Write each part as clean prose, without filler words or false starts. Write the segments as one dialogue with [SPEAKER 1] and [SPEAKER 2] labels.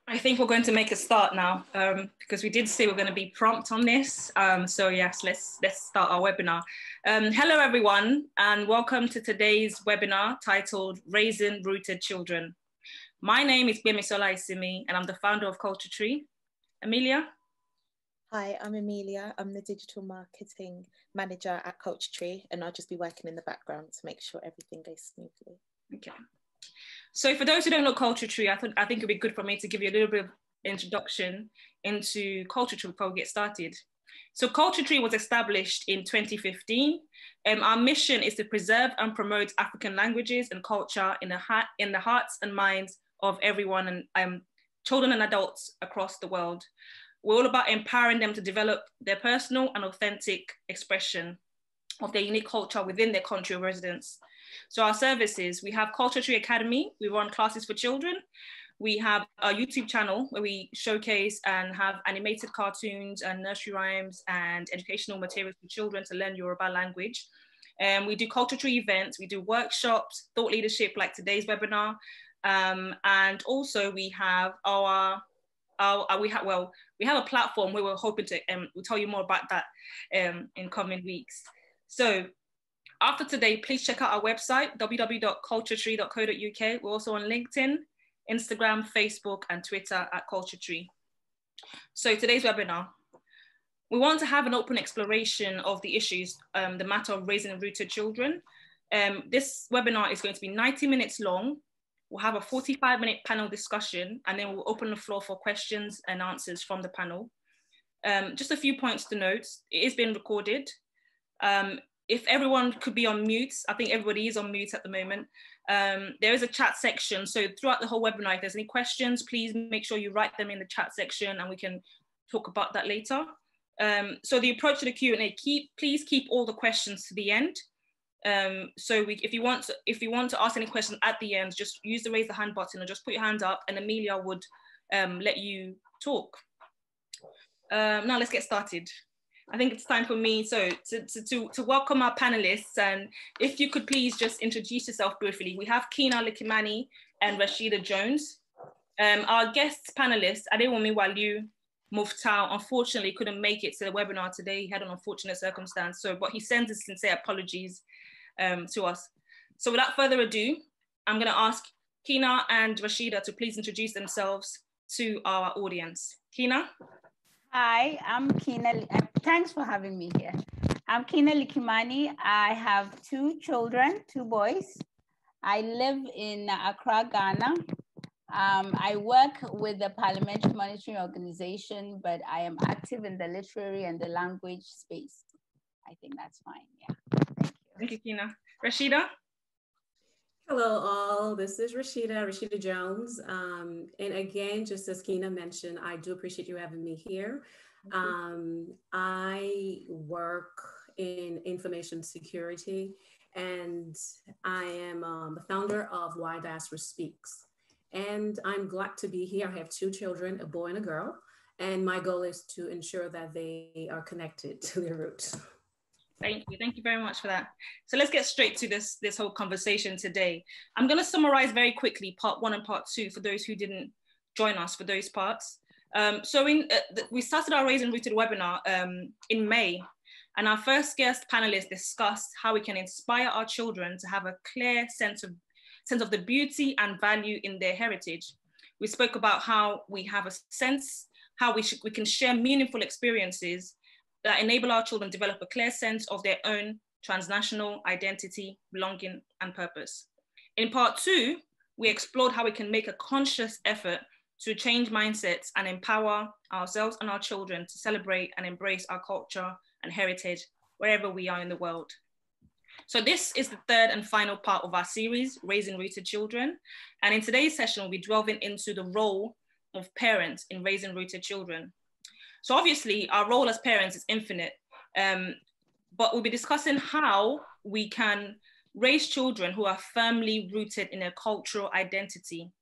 [SPEAKER 1] I think we're going to make a start now because we did say we're going to be prompt on this. So yes, let's start our webinar. Hello everyone, and welcome to today's webinar titled Raising Rooted Children. My name is Gbemisola Isimi, and I'm the founder of Culture Tree. Amelia?
[SPEAKER 2] Hi, I'm Amelia. I'm the digital marketing manager at Culture Tree, and I'll just be working in the background to make sure everything goes smoothly.
[SPEAKER 1] Okay. So for those who don't know Culture Tree, I think it'd be good for me to give you a little bit of introduction into Culture Tree before we get started. So Culture Tree was established in 2015. Our mission is to preserve and promote African languages and culture in the hearts and minds of everyone, and children and adults across the world. We're all about empowering them to develop their personal and authentic expression of their unique culture within their country of residence. So our services, we have Culture Tree Academy. We run classes for children. We have a YouTube channel where we showcase and have animated cartoons and nursery rhymes and educational materials for children to learn Yoruba language. We do Culture Tree events. We do workshops, thought leadership like today's webinar. And also we have we have a platform where we're hoping to, we'll tell you more about that in coming weeks. So after today, please check out our website, www.culturetree.co.uk. We're also on LinkedIn, Instagram, Facebook, and Twitter at Culture Tree. So today's webinar, we want to have an open exploration of the issues, the matter of raising rooted children. This webinar is going to be 90 minutes long. We'll have a 45-minute panel discussion, and then we'll open the floor for questions and answers from the panel. Just a few points to note. It is being recorded. If everyone could be on mute, I think everybody is on mute at the moment. There is a chat section. So throughout the whole webinar, if there's any questions, please make sure you write them in the chat section and we can talk about that later. So the approach to the Q&A, please keep all the questions to the end. If you want to ask any questions at the end, just use the raise the hand button or just put your hand up and Amelia would let you talk. Now let's get started. I think it's time for me to welcome our panelists, and if you could please just introduce yourself briefly. We have Kinna, Likimani and Rashida Jones. Our guest panelists, Adewumi Walu Muftau, unfortunately couldn't make it to the webinar today. He had an unfortunate circumstance, but he sends his sincere apologies to us. So without further ado, I'm going to ask Kinna and Rashida to please introduce themselves to our audience. Kinna?
[SPEAKER 3] Hi, I'm Kinna. Thanks for having me here. I'm Kinna Likimani. I have two children, two boys. I live in Accra, Ghana. I work with the Parliamentary Monitoring Organization, but I am active in the literary and the language space. I think that's fine, yeah. Thank you.
[SPEAKER 1] Thank you, Kinna. Rashida?
[SPEAKER 4] Hello all, this is Rashida Jones. And again, just as Kinna mentioned, I do appreciate you having me here. I work in information security, and I am the founder of Why Diaspora Speaks. And I'm glad to be here. I have two children, a boy and a girl, and my goal is to ensure that they are connected to their roots.
[SPEAKER 1] Thank you very much for that. So let's get straight to this whole conversation today. I'm going to summarize very quickly part 1 and part 2 for those who didn't join us for those parts. We started our Raising Rooted webinar in May, and our first guest panelists discussed how we can inspire our children to have a clear sense of the beauty and value in their heritage. We spoke about how we have a sense, how we can share meaningful experiences that enable our children to develop a clear sense of their own transnational identity, belonging, and purpose. In part 2, we explored how we can make a conscious effort to change mindsets and empower ourselves and our children to celebrate and embrace our culture and heritage wherever we are in the world. So this is the third and final part of our series, Raising Rooted Children. And in today's session, we'll be delving into the role of parents in raising rooted children. So obviously our role as parents is infinite, but we'll be discussing how we can raise children who are firmly rooted in a cultural identity.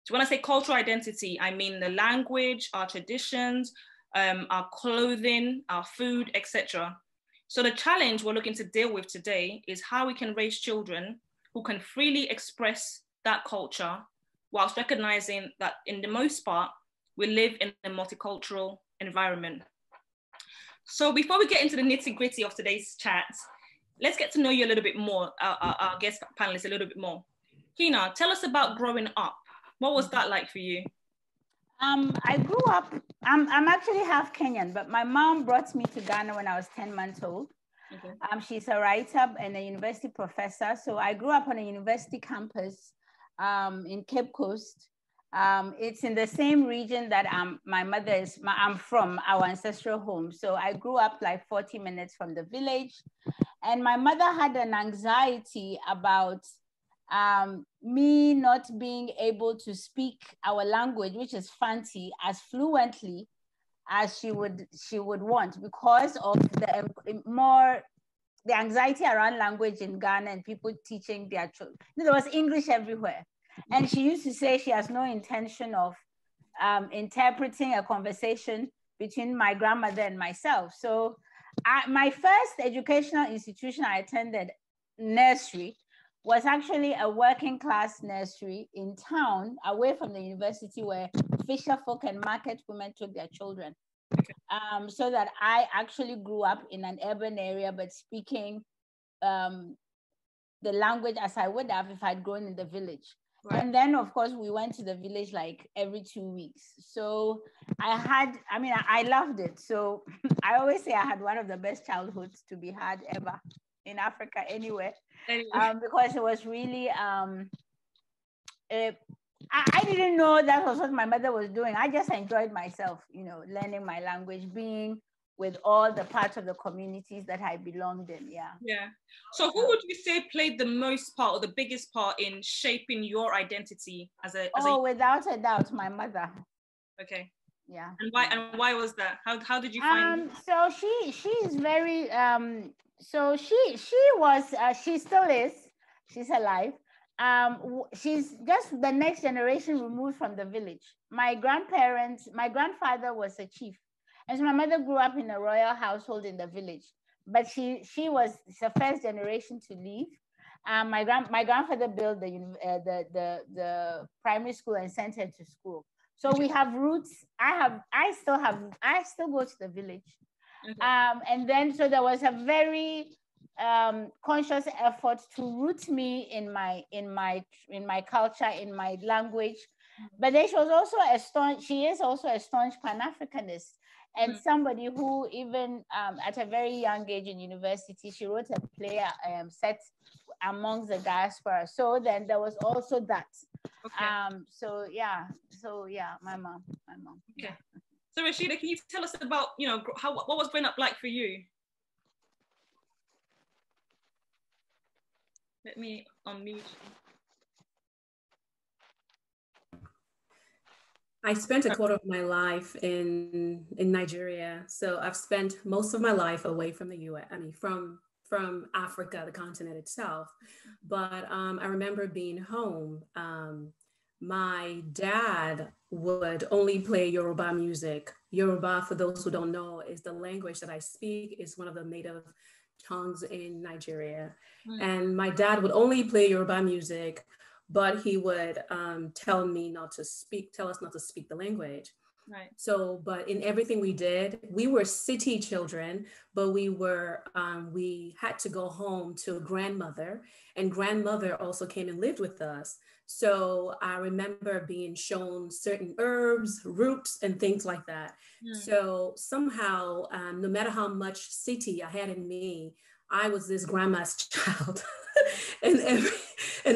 [SPEAKER 1] So when I say cultural identity, I mean the language, our traditions, our clothing, our food, etc. So the challenge we're looking to deal with today is how we can raise children who can freely express that culture whilst recognizing that in the most part, we live in a multicultural environment. So before we get into the nitty-gritty of today's chat, let's get to know you a little bit more, our guest panelists a little bit more. Kinna, tell us about growing up. What was that like for you?
[SPEAKER 3] I grew up, I'm actually half Kenyan, but my mom brought me to Ghana when I was 10 months old. Okay. She's a writer and a university professor. So I grew up on a university campus in Cape Coast. It's in the same region that my mother is, I'm from, our ancestral home. So I grew up like 40 minutes from the village. And my mother had an anxiety about me not being able to speak our language, which is Fanti, as fluently as she would want, because of the anxiety around language in Ghana and people teaching their children. There was English everywhere. And she used to say she has no intention of interpreting a conversation between my grandmother and myself. So my first educational institution I attended, nursery, was actually a working class nursery in town, away from the university, where fisher folk and market women took their children. So that I actually grew up in an urban area, but speaking the language as I would have if I'd grown in the village. Right. And then, of course, we went to the village like every 2 weeks. So I loved it. So I always say I had one of the best childhoods to be had ever in Africa, anywhere. Because it was really, I didn't know that was what my mother was doing. I just enjoyed myself, learning my language, being with all the parts of the communities that I belonged in. Yeah.
[SPEAKER 1] So who would you say played the most part or the biggest part in shaping your identity as a
[SPEAKER 3] without a doubt, my mother.
[SPEAKER 1] Okay.
[SPEAKER 3] Yeah.
[SPEAKER 1] And why was that? How did you find
[SPEAKER 3] so she is very so she was she still is, she's alive. She's just the next generation removed from the village. My grandfather was a chief. And so my mother grew up in a royal household in the village, but she was the first generation to leave. My grandfather built the primary school and sent her to school. So we have roots. I still go to the village. Okay. And then, so there was a very conscious effort to root me in my culture, in my language. But then she is also a staunch Pan-Africanist, and somebody who even at a very young age in university, she wrote a play set amongst the diaspora. So then there was also that. Okay. So yeah, my mom.
[SPEAKER 1] Okay. So Rashida, can you tell us about, what was growing up like for you? Let me unmute.
[SPEAKER 4] I spent a quarter of my life in Nigeria. So I've spent most of my life away from the US, from Africa, the continent itself. But I remember being home. My dad would only play Yoruba music. Yoruba, for those who don't know, is the language that I speak, is one of the native tongues in Nigeria. And my dad would only play Yoruba music, but he would tell us not to speak the language. Right. So, but in everything we did, we were city children, but we had to go home to a grandmother, and grandmother also came and lived with us. So I remember being shown certain herbs, roots, and things like that. So somehow, no matter how much city I had in me, I was this grandma's child. and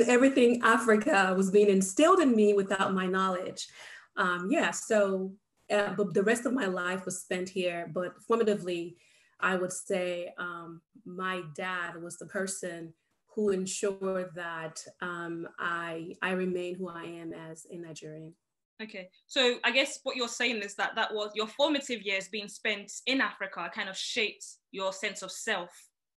[SPEAKER 4] everything Africa was being instilled in me without my knowledge. But the rest of my life was spent here. But formatively, I would say my dad was the person who ensured that I remain who I am as a Nigerian.
[SPEAKER 1] Okay, so I guess what you're saying is that was your formative years being spent in Africa kind of shaped your sense of self.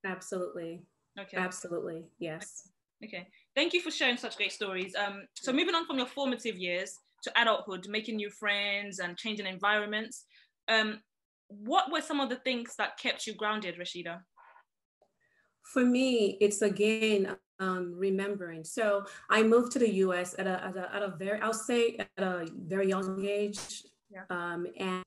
[SPEAKER 4] Absolutely. Okay. Absolutely, yes.
[SPEAKER 1] Okay, thank you for sharing such great stories. So moving on from your formative years to adulthood, making new friends and changing environments, what were some of the things that kept you grounded, Rashida?
[SPEAKER 4] For me, it's again remembering. So I moved to the U.S. at a very young age,
[SPEAKER 1] Yeah.
[SPEAKER 4] And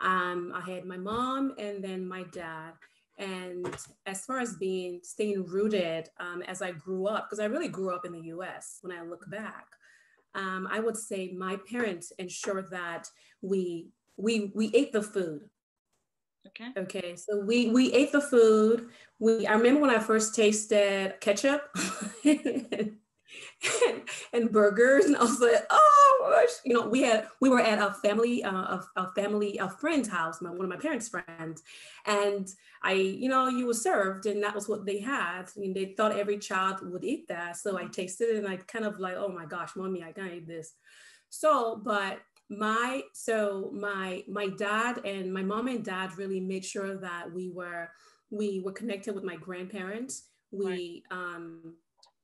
[SPEAKER 4] I had my mom and then my dad. And as far as staying rooted, as I grew up, because I really grew up in the US when I look back, I would say my parents ensured that we ate the food.
[SPEAKER 1] Okay.
[SPEAKER 4] Okay, so we ate the food. I remember when I first tasted ketchup and burgers, and I was like, oh gosh, you know, we were at a friend's house, one of my parents' friends, and you were served, and that was what they had, and they thought every child would eat that. So I tasted it, and I kind of like, oh my gosh, mommy, I can't eat this. So, but my dad and my mom and dad really made sure that we were connected with my grandparents. We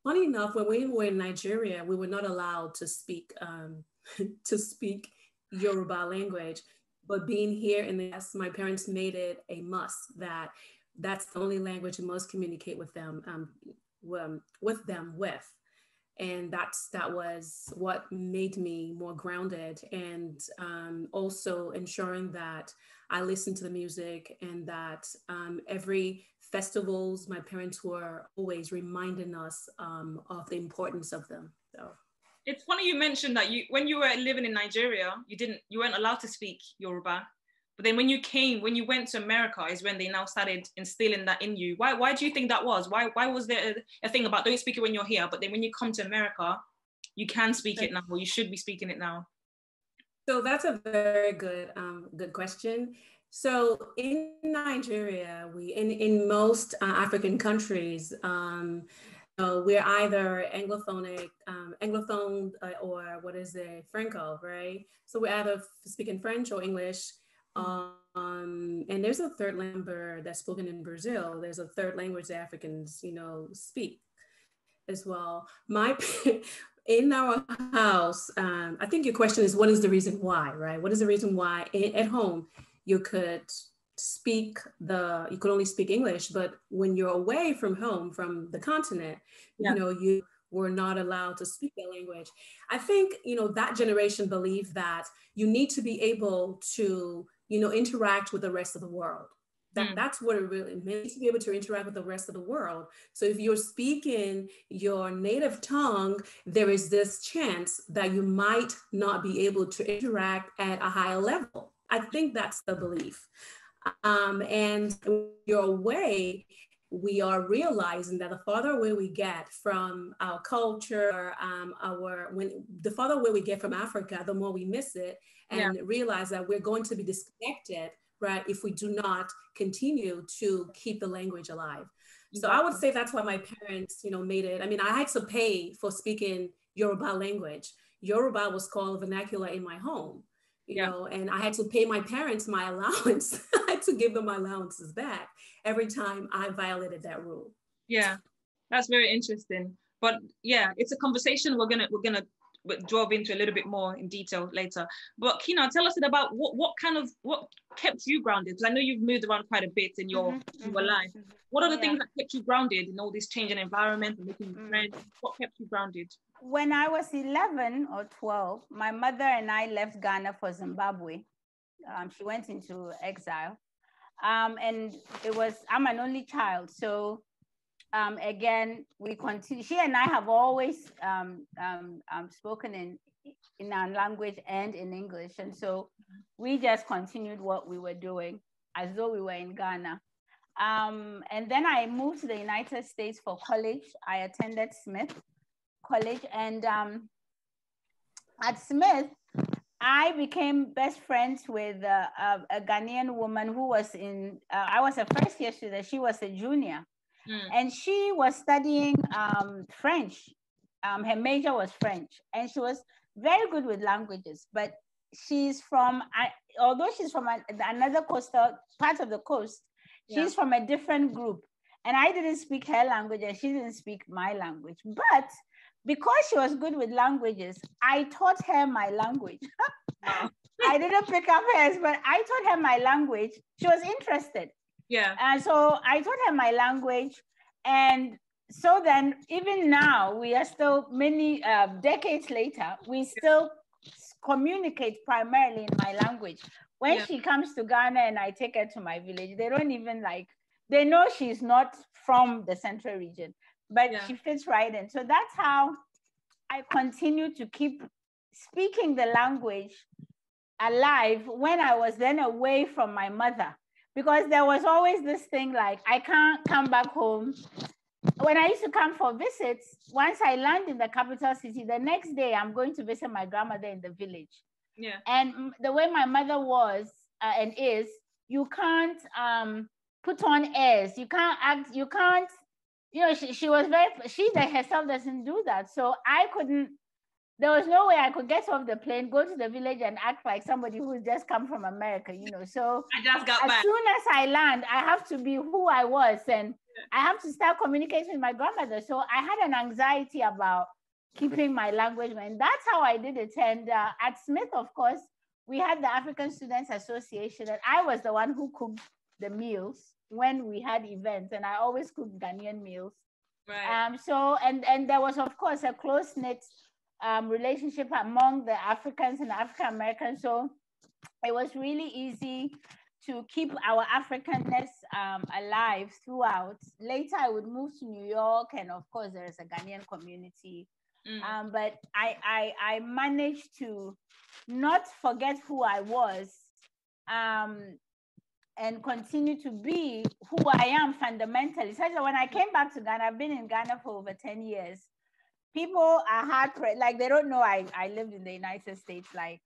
[SPEAKER 4] funny enough, when we were in Nigeria, we were not allowed to speak Yoruba language, but being here in the US, my parents made it a must that's the only language you must communicate with them with. And that was what made me more grounded, and also ensuring that I listened to the music, and that every festivals, my parents were always reminding us of the importance of them. So
[SPEAKER 1] it's funny you mentioned that when you were living in Nigeria, you weren't allowed to speak Yoruba. But then when you went to America is when they now started instilling that in you. Why do you think that was? Why was there a thing about don't speak it when you're here, but then when you come to America, you can speak it now, or you should be speaking it now?
[SPEAKER 4] So that's a very good question. So in Nigeria, in most African countries, we're either Anglophone or what is it, Franco, right? So we're either speaking French or English. And there's a third language that's spoken in Brazil. There's a third language that Africans, speak as well. In our house, I think your question is, what is the reason why, right? What is the reason why at home you could only speak English, but when you're away from home, from the continent, you were not allowed to speak that language. I think, that generation believed that you need to be able to, interact with the rest of the world. That's what it really means, to be able to interact with the rest of the world. So if you're speaking your native tongue, there is this chance that you might not be able to interact at a higher level. I think that's the belief. And when you're away, we are realizing that the farther away we get from our culture, the farther away we get from Africa, the more we miss it, and realize that we're going to be disconnected, right, if we do not continue to keep the language alive. So I would say that's why my parents, made it. I mean, I had to pay for speaking Yoruba language. Yoruba was called vernacular in my home, and I had to pay my parents my allowance. I had to give them my allowances back every time I violated that rule.
[SPEAKER 1] Yeah, that's very interesting. But yeah, it's a conversation we're gonna delve into a little bit more in detail later. But Kinna, tell us about what kept you grounded, because I know you've moved around quite a bit in your life. What are the things that kept you grounded in all this changing environment and making friends? What kept you grounded?
[SPEAKER 3] When I was 11 or 12, my mother and I left Ghana for Zimbabwe. She went into exile. And I'm an only child. So again, we continue. She and I have always spoken in our language and in English. And so we just continued what we were doing as though we were in Ghana. And then I moved to the United States for college. I attended Smith College. And at Smith, I became best friends with a Ghanaian woman who was I was a first year student. She was a junior. And she was studying French. Her major was French, and she was very good with languages, but although she's from another coastal part of the coast, she's from a different group. And I didn't speak her language and she didn't speak my language. But because she was good with languages, I taught her my language. I didn't pick up hers, but I taught her my language. She was interested.
[SPEAKER 1] Yeah.
[SPEAKER 3] And so I taught her my language. And so then, even now, we are still many decades later, we still communicate primarily in my language. When she comes to Ghana and I take her to my village, they don't even like, they know she's not from the central region, but she fits right in. So that's how I continue to keep speaking the language alive when I was then away from my mother, because there was always this thing like, I can't come back home. When I used to come for visits, once I land in the capital city, the next day I'm going to visit my grandmother in the village.
[SPEAKER 1] Yeah.
[SPEAKER 3] And the way my mother was and is, you can't put on airs. You can't act, you can't, you know, she was very, she herself doesn't do that. So I couldn't, there was no way I could get off the plane, go to the village and act like somebody who's just come from America, you know. So
[SPEAKER 1] I just got
[SPEAKER 3] as
[SPEAKER 1] back.
[SPEAKER 3] soon as I land, I have to be who I was, and I have to start communicating with my grandmother. So I had an anxiety about keeping my language, and that's how I did it. And at Smith, of course, we had the African Students Association, and I was the one who cooked the meals when we had events, and I always cooked Ghanaian meals.
[SPEAKER 1] Right.
[SPEAKER 3] So, and there was, of course, a close-knit relationship among the Africans and African Americans. So it was really easy to keep our Africanness alive throughout. Later, I would move to New York, and of course, there is a Ghanaian community. But I managed to not forget who I was and continue to be who I am fundamentally. So when I came back to Ghana, I've been in Ghana for over 10 years. People are like they don't know I lived in the United States. Like,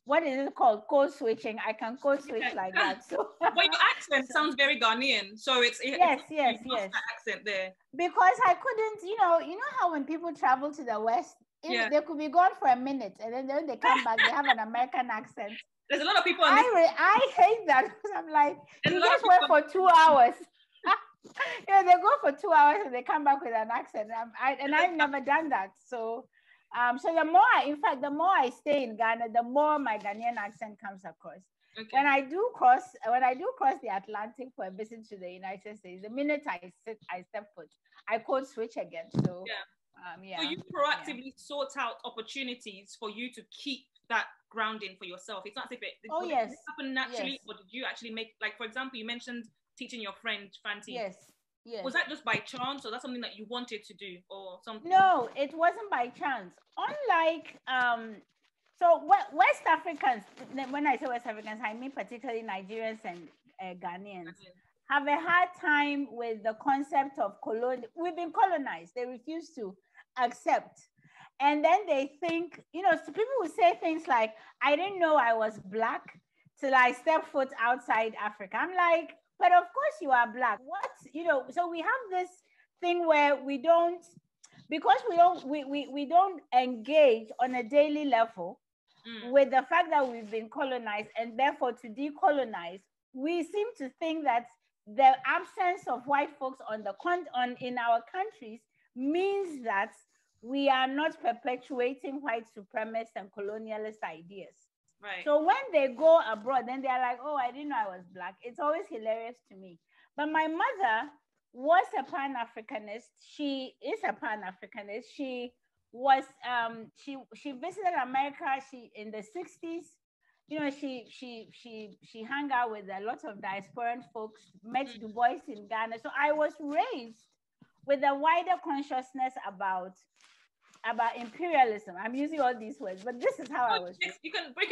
[SPEAKER 3] what is it called? Code switching. I can code switch like that. So,
[SPEAKER 1] but your accent sounds very Ghanaian. So it's
[SPEAKER 3] yes.
[SPEAKER 1] That accent there.
[SPEAKER 3] Because I couldn't, you know how when people travel to the West, they could be gone for a minute, and then they come back, they have an American accent.
[SPEAKER 1] There's a lot of people.
[SPEAKER 3] I hate that, because I'm like, you just went for 2 hours. You know, they go for 2 hours and they come back with an accent. I've never done that. So, so the more I stay in Ghana, the more my Ghanaian accent comes across. Okay. When I do cross the Atlantic for a visit to the United States, the minute I step foot, I code switch again. So,
[SPEAKER 1] so you proactively sought out opportunities for you to keep that grounding for yourself. It's not as if it happened naturally, or did you actually make, like, for example, you mentioned teaching your friend Fanti.
[SPEAKER 3] Yes.
[SPEAKER 1] Was that just by chance, or that's something that you wanted to do, or something?
[SPEAKER 3] No, it wasn't by chance. Unlike so West Africans, when I say West Africans, I mean particularly Nigerians and Ghanaians, have a hard time with the concept of we've been colonized. They refuse to accept. And then they think, you know, so people will say things like, I didn't know I was Black till I stepped foot outside Africa. I'm like, but of course you are Black. What, you know, so we have this thing where we don't engage on a daily level with the fact that we've been colonized, and therefore to decolonize, we seem to think that the absence of white folks in our countries means that we are not perpetuating white supremacist and colonialist ideas.
[SPEAKER 1] Right.
[SPEAKER 3] So when they go abroad, then they're like, oh, I didn't know I was Black. It's always hilarious to me. But my mother was a Pan-Africanist. She is a Pan-Africanist. She was, she visited America. In the 60s, you know, she hung out with a lot of diasporan folks, met Du Bois in Ghana. So I was raised with a wider consciousness about imperialism. I'm using all these words, but this is how I was raised.
[SPEAKER 1] You can break.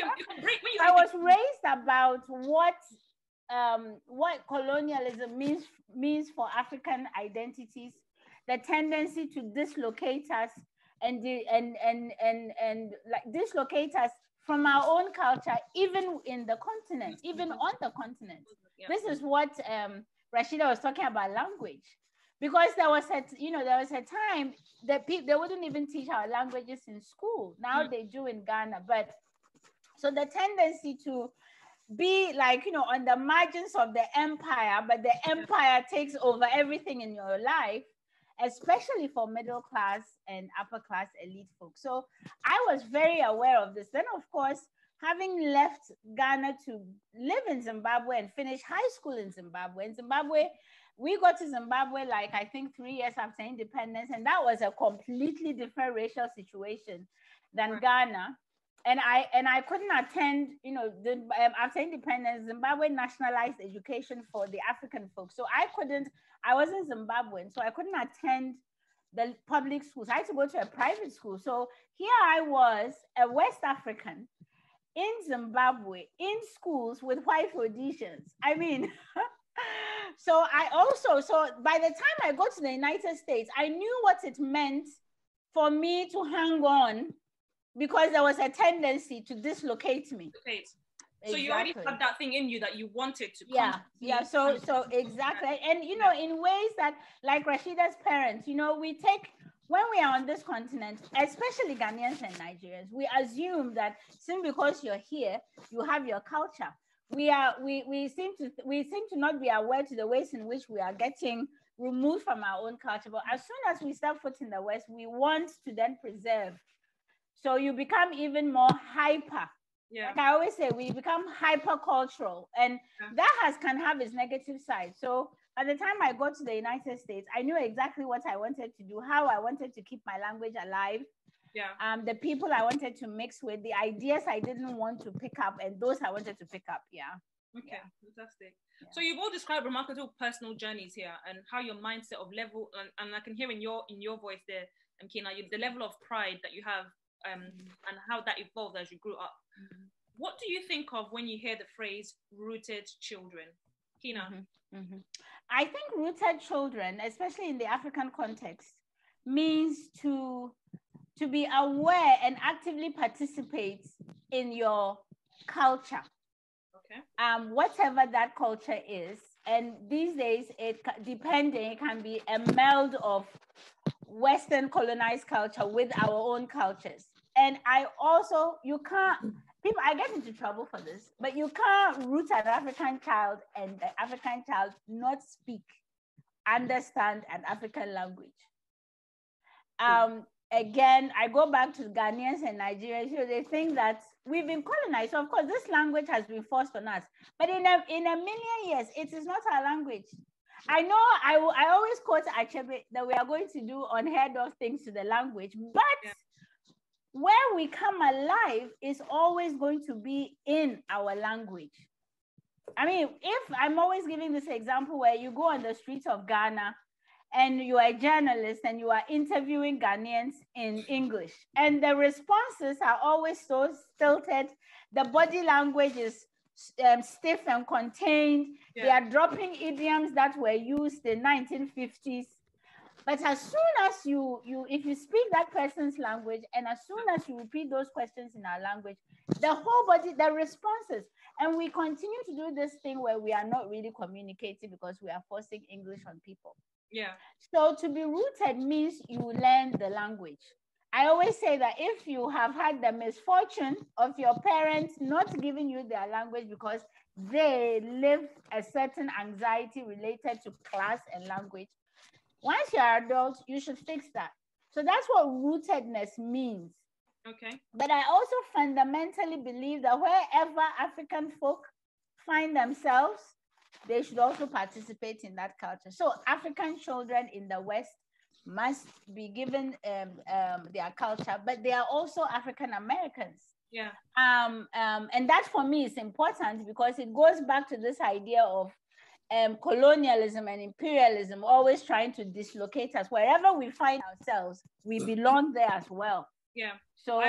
[SPEAKER 3] I was raised about what colonialism means for African identities, the tendency to dislocate us and like dislocate us from our own culture, even in the continent, even on the continent. Yeah. This is what Rashida was talking about, language. Because there was a time that they wouldn't even teach our languages in school. Now they do in Ghana. But so the tendency to be like, you know, on the margins of the empire, but the empire takes over everything in your life, especially for middle class and upper class elite folks. So I was very aware of this. Then, of course, having left Ghana to live in Zimbabwe and finish high school in Zimbabwe. We got to Zimbabwe, like, I think 3 years after independence, and that was a completely different racial situation than Ghana. I couldn't attend, you know, after independence, Zimbabwe nationalized education for the African folks. So I wasn't Zimbabwean, so I couldn't attend the public schools. I had to go to a private school. So here I was, a West African in Zimbabwe, in schools with white Rhodesians. I mean, so by the time I got to the United States, I knew what it meant for me to hang on, because there was a tendency to dislocate me.
[SPEAKER 1] Okay. So you already had that thing in you that you wanted to.
[SPEAKER 3] So exactly. And, you know, in ways that, like Rashida's parents, you know, when we are on this continent, especially Ghanaians and Nigerians, we assume that simply because you're here, you have your culture. We seem to not be aware to the ways in which we are getting removed from our own culture. But as soon as we step foot in the West, we want to then preserve. So you become even more hyper. Yeah. Like I always say, we become hyper cultural, and that can have its negative side. So by the time I got to the United States, I knew exactly what I wanted to do, how I wanted to keep my language alive. Yeah. The people I wanted to mix with, the ideas I didn't want to pick up, and those I wanted to pick up. Yeah.
[SPEAKER 1] Okay, yeah. Fantastic. Yeah. So you've all described remarkable personal journeys here, and how your mindset of level, and I can hear in your voice there, Kinna, the level of pride that you have. And how that evolved as you grew up. What do you think of when you hear the phrase rooted children? Kinna?
[SPEAKER 3] I think rooted children, especially in the African context, means to be aware and actively participate in your culture. Okay. Whatever that culture is. And these days, it can be a meld of Western colonized culture with our own cultures. And I get into trouble for this, but you can't root an African child and the African child not speak, understand an African language. Again, I go back to Ghanaians and Nigerians, you know, they think that we've been colonized. So of course, this language has been forced on us, but in a million years, it is not our language. I know I always quote Achebe that we are going to do unheard of things to the language, but where we come alive is always going to be in our language. I mean, if I'm always giving this example where you go on the streets of Ghana and you are a journalist and you are interviewing Ghanaians in English, and the responses are always so stilted, the body language is stiff and contained. Yeah. They are dropping idioms that were used in 1950s. But as soon as if you speak that person's language, and as soon as you repeat those questions in our language, the whole body, the responses, and we continue to do this thing where we are not really communicating because we are forcing English on people. Yeah. So to be rooted means you learn the language. I always say that if you have had the misfortune of your parents not giving you their language because they live a certain anxiety related to class and language, once you're adults, you should fix that. So that's what rootedness means. Okay. But I also fundamentally believe that wherever African folk find themselves, they should also participate in that culture. So African children in the West must be given their culture, but they are also African Americans. Yeah. And that for me is important because it goes back to this idea of colonialism and imperialism always trying to dislocate us. Wherever we find ourselves, we belong there as well. Yeah. So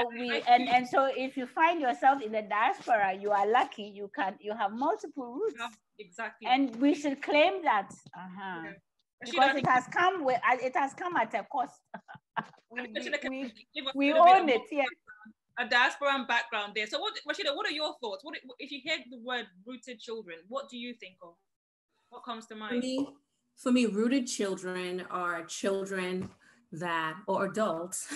[SPEAKER 3] so if you find yourself in the diaspora, you are lucky. You have multiple roots. Yeah, exactly. And we should claim that. Yeah. Because it has come at a cost. we own it. Yeah.
[SPEAKER 1] A diaspora background there. So Rashida, what are your thoughts? If you hear the word rooted children, what do you think of? What comes to mind?
[SPEAKER 4] For me, rooted children are children or adults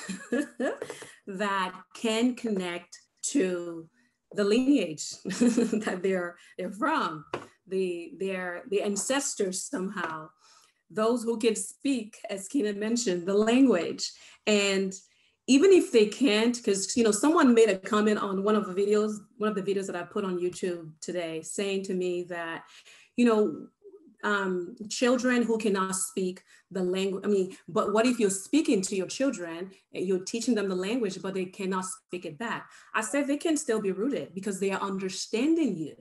[SPEAKER 4] that can connect to the lineage that they're from, the ancestors somehow, those who can speak, as Kinna mentioned, the language. And even if they can't, because someone made a comment on one of the videos that I put on YouTube today, saying to me that, children who cannot speak the language. I mean, but what if you're speaking to your children, you're teaching them the language, but they cannot speak it back? I said they can still be rooted because they are understanding you,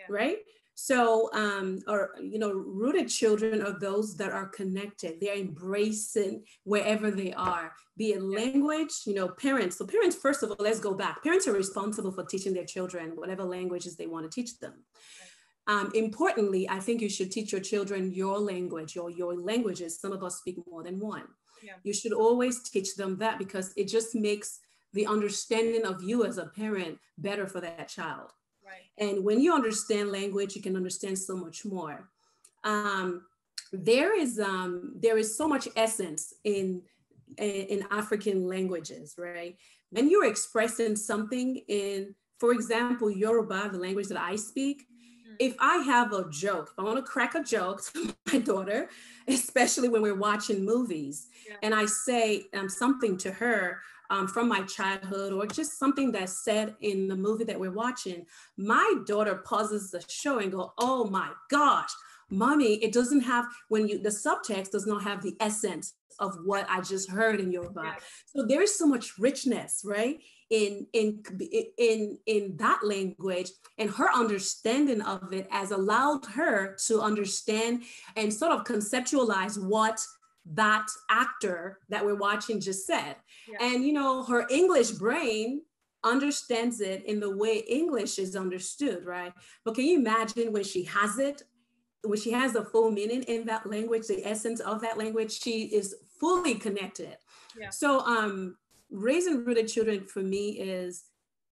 [SPEAKER 4] right? So, or, you know, rooted children are those that are connected. They're embracing wherever they are, be it language, you know, parents. So parents, first of all, let's go back. Parents are responsible for teaching their children whatever languages they want to teach them. Importantly, I think you should teach your children your language or your languages. Some of us speak more than one. You should always teach them that because it just makes the understanding of you as a parent better for that child. And when you understand language, you can understand so much more. There is so much essence in African languages, right? When you're expressing something in, for example, Yoruba, the language that I speak, if I have a joke, if I want to crack a joke to my daughter, especially when we're watching movies, and I say something to her from my childhood or just something that's said in the movie that we're watching, my daughter pauses the show and go, "Oh my gosh, mommy, it doesn't have, the subtext does not have the essence of what I just heard in Yoruba." So there is so much richness, right? In that language, and her understanding of it has allowed her to understand and sort of conceptualize what that actor that we're watching just said. And, you know, her English brain understands it in the way English is understood, right? But can you imagine when she has the full meaning in that language, the essence of that language, she is fully connected. So raising rooted children for me is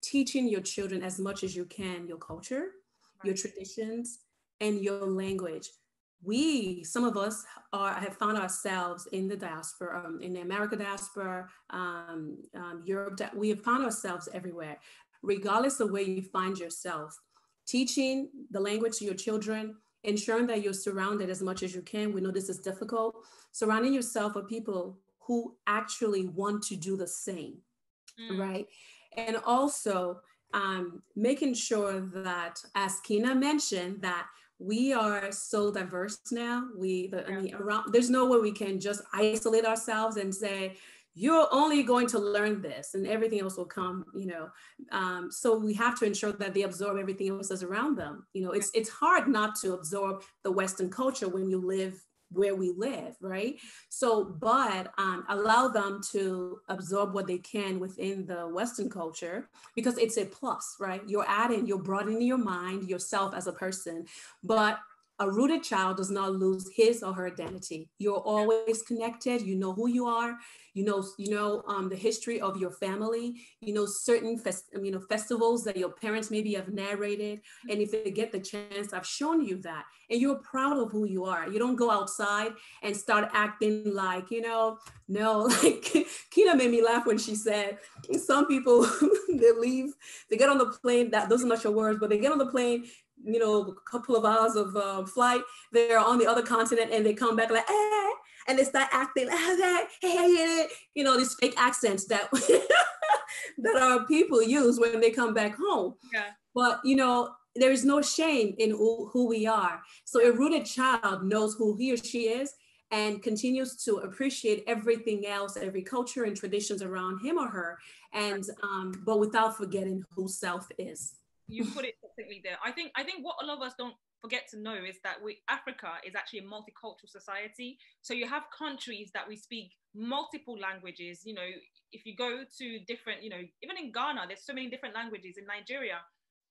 [SPEAKER 4] teaching your children as much as you can, your culture, your traditions, and your language. Some of us have found ourselves in the diaspora, in the American diaspora, Europe, we have found ourselves everywhere. Regardless of where you find yourself, teaching the language to your children, ensuring that you're surrounded as much as you can. We know this is difficult. Surrounding yourself with people who actually want to do the same, right? And also making sure that, as Kinna mentioned, that we are so diverse now. There's no way we can just isolate ourselves and say, you're only going to learn this and everything else will come, you know. So we have to ensure that they absorb everything else that's around them. You know, it's hard not to absorb the Western culture when you live where we live, right? So, but allow them to absorb what they can within the Western culture, because it's a plus, right? You're broadening your mind, yourself as a person, but a rooted child does not lose his or her identity. You're always connected. You know who you are. You know the history of your family. You know certain festivals that your parents maybe have narrated. And if they get the chance, I've shown you that, and you're proud of who you are. You don't go outside and start acting like, no. Like Kinna made me laugh when she said some people they get on the plane. Those are not your words, but they get on the plane, a couple of hours of flight, they're on the other continent, and they come back like, and they start acting like, these fake accents that that our people use when they come back home. But there is no shame in who we are. So a rooted child knows who he or she is and continues to appreciate everything else, every culture and traditions around him or her, and but without forgetting who self is.
[SPEAKER 1] You put it perfectly there. I think what a lot of us don't forget to know is that Africa is actually a multicultural society. So you have countries that we speak multiple languages. If you go to different, even in Ghana, there's so many different languages. In Nigeria,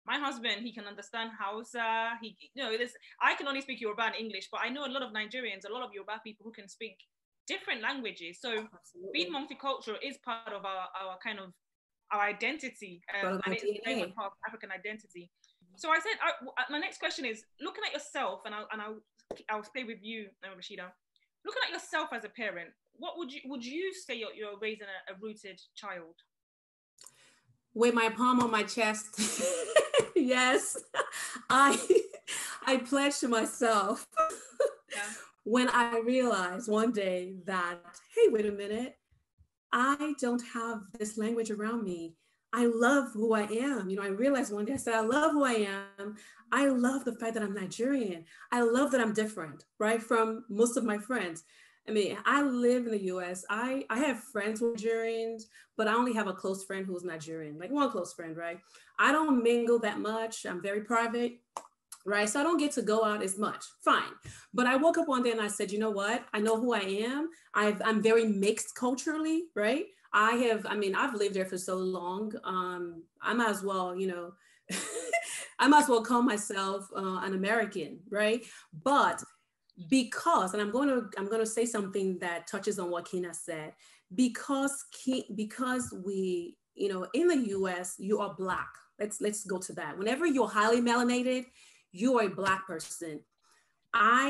[SPEAKER 1] my husband, he can understand Hausa. I can only speak Yoruba and English, but I know a lot of Nigerians, a lot of Yoruba people who can speak different languages. So being multicultural is part of our kind of our identity, and it's very much part of African identity. So I said, my next question is, looking at yourself, and I'll stay with you, Rashida. Looking at yourself as a parent, what would you say you're raising a rooted child?
[SPEAKER 4] With my palm on my chest, yes, I pledged to myself when I realized one day that, hey, wait a minute, I don't have this language around me. I love who I am. You know, I realized one day, I said, I love who I am. I love the fact that I'm Nigerian. I love that I'm different, right, from most of my friends. I mean, I live in the US. I have friends who are Nigerians, but I only have a close friend who's Nigerian, like one close friend, right? I don't mingle that much. I'm very private, right? So I don't get to go out as much. Fine. But I woke up one day and I said, you know what? I know who I am. I'm very mixed culturally, right? I've lived there for so long. I might as well, you know, I might as well call myself an American, right? But because, and I'm going to say something that touches on what Kinna said, because we, you know, in the US, you are Black. Let's go to that. Whenever you're highly melanated, you are a Black person.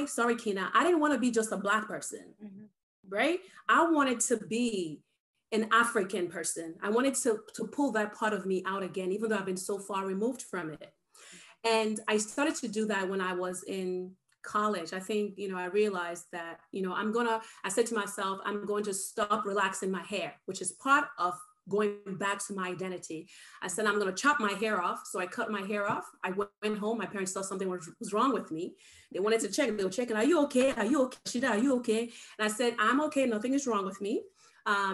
[SPEAKER 4] Sorry, Kinna, I didn't want to be just a Black person, right? I wanted to be an African person. I wanted to pull that part of me out again, even though I've been so far removed from it. And I started to do that when I was in college. I think, you know, I realized that, you know, I said to myself, I'm going to stop relaxing my hair, which is part of going back to my identity. I said, I'm going to chop my hair off. So I cut my hair off. I went home. My parents thought something was wrong with me. They wanted to check. They were checking, are you okay? Are you okay? Rashida, are you okay? And I said, I'm okay. Nothing is wrong with me. I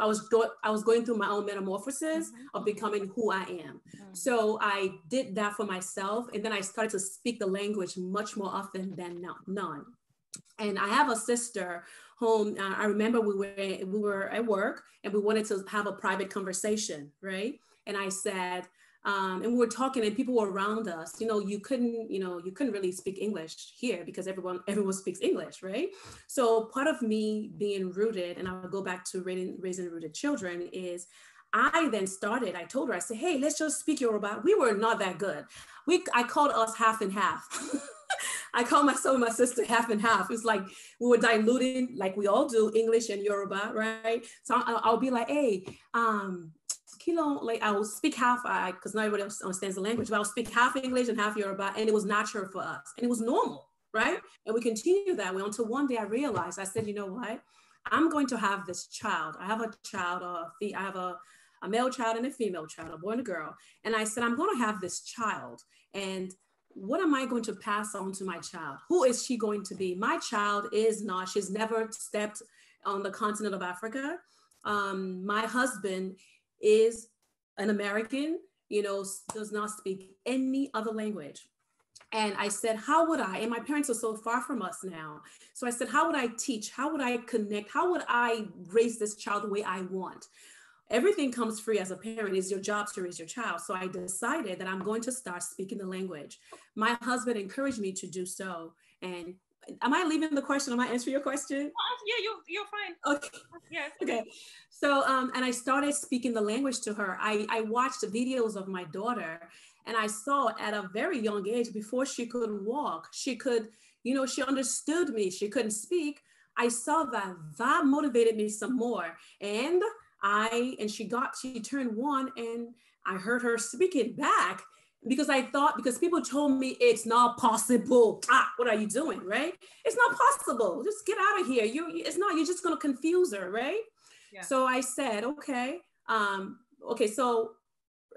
[SPEAKER 4] was going through my own metamorphosis of becoming who I am. So I did that for myself. And then I started to speak the language much more often than none. And I have a sister whom I remember we were at work and we wanted to have a private conversation, right? And I said, and we were talking and people were around us, you know, you couldn't really speak English here because everyone speaks English, right? So part of me being rooted, and I'll go back to raising rooted children, is I told her, I said, hey, let's just speak Yoruba. We were not that good. I called us half and half. I call myself and my sister half and half. It's like we were diluting, like we all do, English and Yoruba, right? So I'll be like, hey, Kilo, like I will speak half, because not everybody else understands the language, but I'll speak half English and half Yoruba, and it was natural for us, and it was normal, right? And we continued that way until one day I realized, I said, you know what? I'm going to have this child. I have a child, I have a male child and a female child, a boy and a girl. And I said, I'm going to have this child, and what am I going to pass on to my child? Who is she going to be? My child she's never stepped on the continent of Africa. My husband is an American, you know, does not speak any other language. And I said, how would I, and my parents are so far from us now. So I said, how would I teach? How would I connect? How would I raise this child the way I want? Everything comes free as a parent. It's your job to raise your child. So I decided that I'm going to start speaking the language. My husband encouraged me to do so. And am I leaving the question? Am I answering your question?
[SPEAKER 1] Yeah, you're fine.
[SPEAKER 4] Okay.
[SPEAKER 1] Yes.
[SPEAKER 4] Okay. So, and I started speaking the language to her. I watched the videos of my daughter, and I saw at a very young age, before she could walk, she could, you know, she understood me. She couldn't speak. I saw that motivated me some more. And she turned 1 and I heard her speaking back because people told me it's not possible. What are you doing, right? It's not possible. Just get out of here. You're just going to confuse her, right? Yeah. So I said, okay. So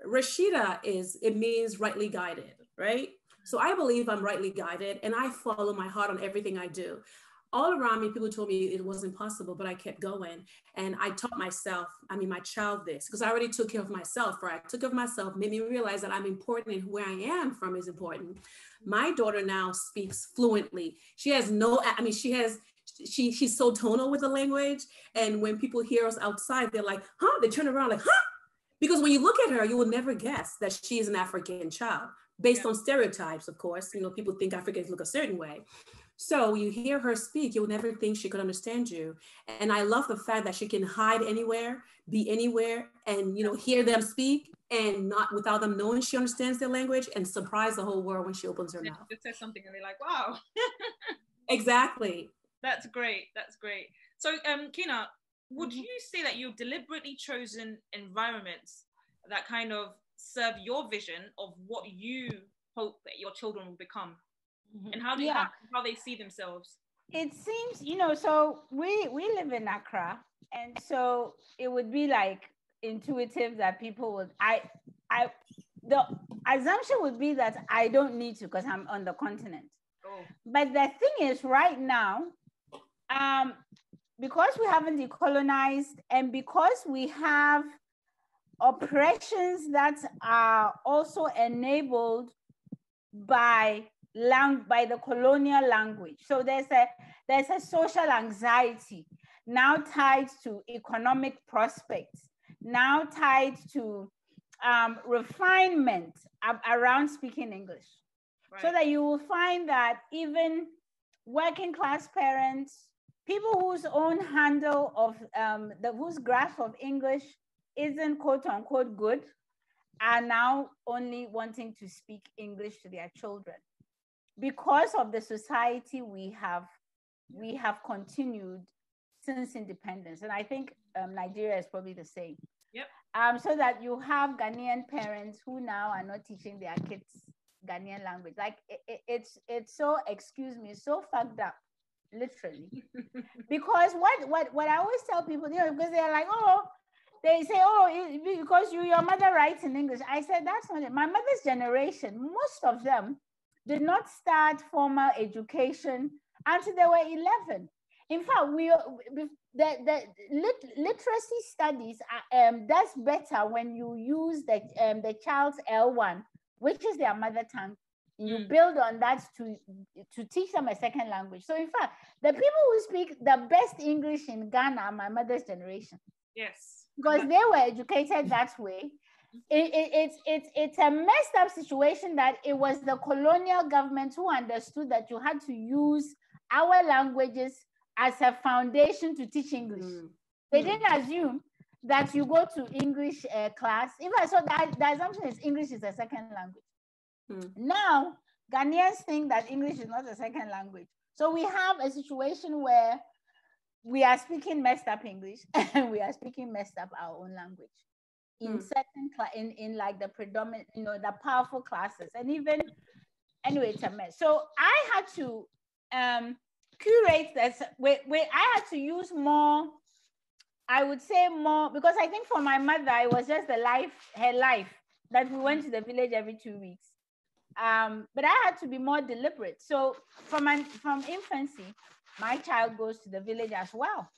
[SPEAKER 4] Rashida it means rightly guided, right? So I believe I'm rightly guided and I follow my heart on everything I do. All around me, people told me it wasn't possible, but I kept going. And I taught my child this, because I already took care of myself, right? I took care of myself, made me realize that I'm important and where I am from is important. My daughter now speaks fluently. She's so tonal with the language. And when people hear us outside, they're like, huh? They turn around like, huh? Because when you look at her, you will never guess that she is an African child based on stereotypes, of course. You know, people think Africans look a certain way. So you hear her speak, you'll never think she could understand you. And I love the fact that she can hide anywhere, be anywhere, and, you know, hear them speak and not without them knowing she understands their language, and surprise the whole world when she opens her mouth.
[SPEAKER 1] Just says something and they're like, wow.
[SPEAKER 4] Exactly.
[SPEAKER 1] That's great. That's great. So, Kinna, would you say that you've deliberately chosen environments that kind of serve your vision of what you hope that your children will become? And how they see themselves?
[SPEAKER 3] It seems, you know, so we live in Accra, and so it would be like intuitive that people would, the assumption would be that I don't need to because I'm on the continent.
[SPEAKER 1] Oh.
[SPEAKER 3] But the thing is right now, because we haven't decolonized and because we have oppressions that are also enabled by the colonial language. So there's a social anxiety now tied to economic prospects, now tied to refinement around speaking English. Right. So that you will find that even working class parents, people whose own handle of whose grasp of English isn't quote unquote good, are now only wanting to speak English to their children because of the society we have continued since independence. And I think Nigeria is probably the same.
[SPEAKER 1] Yep.
[SPEAKER 3] So that you have Ghanaian parents who now are not teaching their kids Ghanaian language. Like it's so, excuse me, so fucked up, literally. Because what I always tell people, because they're like, oh, they say, oh, because your mother writes in English. I said, that's not it. My mother's generation, most of them did not start formal education until they were 11. In fact, the literacy studies does better when you use the child's L1, which is their mother tongue. You build on that to teach them a second language. So in fact, the people who speak the best English in Ghana are my mother's generation.
[SPEAKER 1] Yes.
[SPEAKER 3] Because they were educated that way. It's a messed up situation that it was the colonial government who understood that you had to use our languages as a foundation to teach English. They didn't assume that you go to English class. In fact, so the assumption is English is a second language. Now, Ghanaians think that English is not a second language. So we have a situation where we are speaking messed up English and we are speaking messed up our own language in certain in like the predominant, the powerful classes. And even anyway, it's a mess. So I had to curate this. I had to use more, I would say more, because I think for my mother, it was just her life that we went to the village every 2 weeks. But I had to be more deliberate. So from infancy, my child goes to the village as well,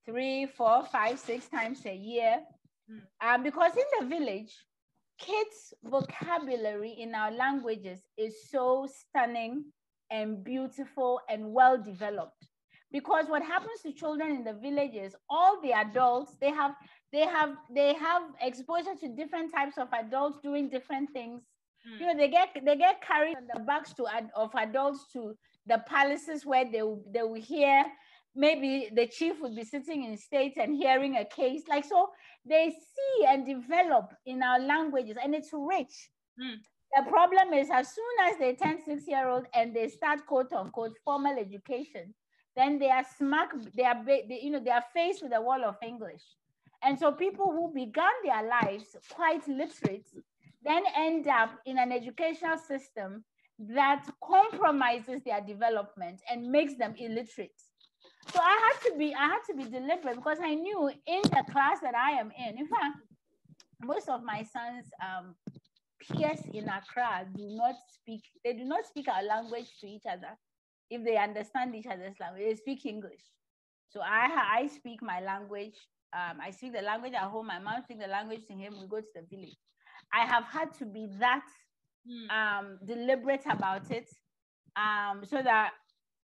[SPEAKER 3] 3, 4, 5, 6 times a year. Because in the village, kids' vocabulary in our languages is so stunning and beautiful and well developed. Because what happens to children in the village is all the adults, they have exposure to different types of adults doing different things. They get carried on the backs of adults to the palaces where they will hear, maybe the chief would be sitting in state and hearing a case. Like, so they see and develop in our languages, and it's rich. The problem is as soon as they turn 6-year-old and they start quote unquote formal education, then they are faced with a wall of English. And so people who began their lives quite literate then end up in an educational system that compromises their development and makes them illiterate. So I had to be deliberate because I knew in the class that I am in fact, most of my sons' peers in Accra do not speak our language to each other. If they understand each other's language, they speak English. So I speak my language. I speak the language at home. My mom speaks the language to him. We go to the village. I have had to be that deliberate about it, so that,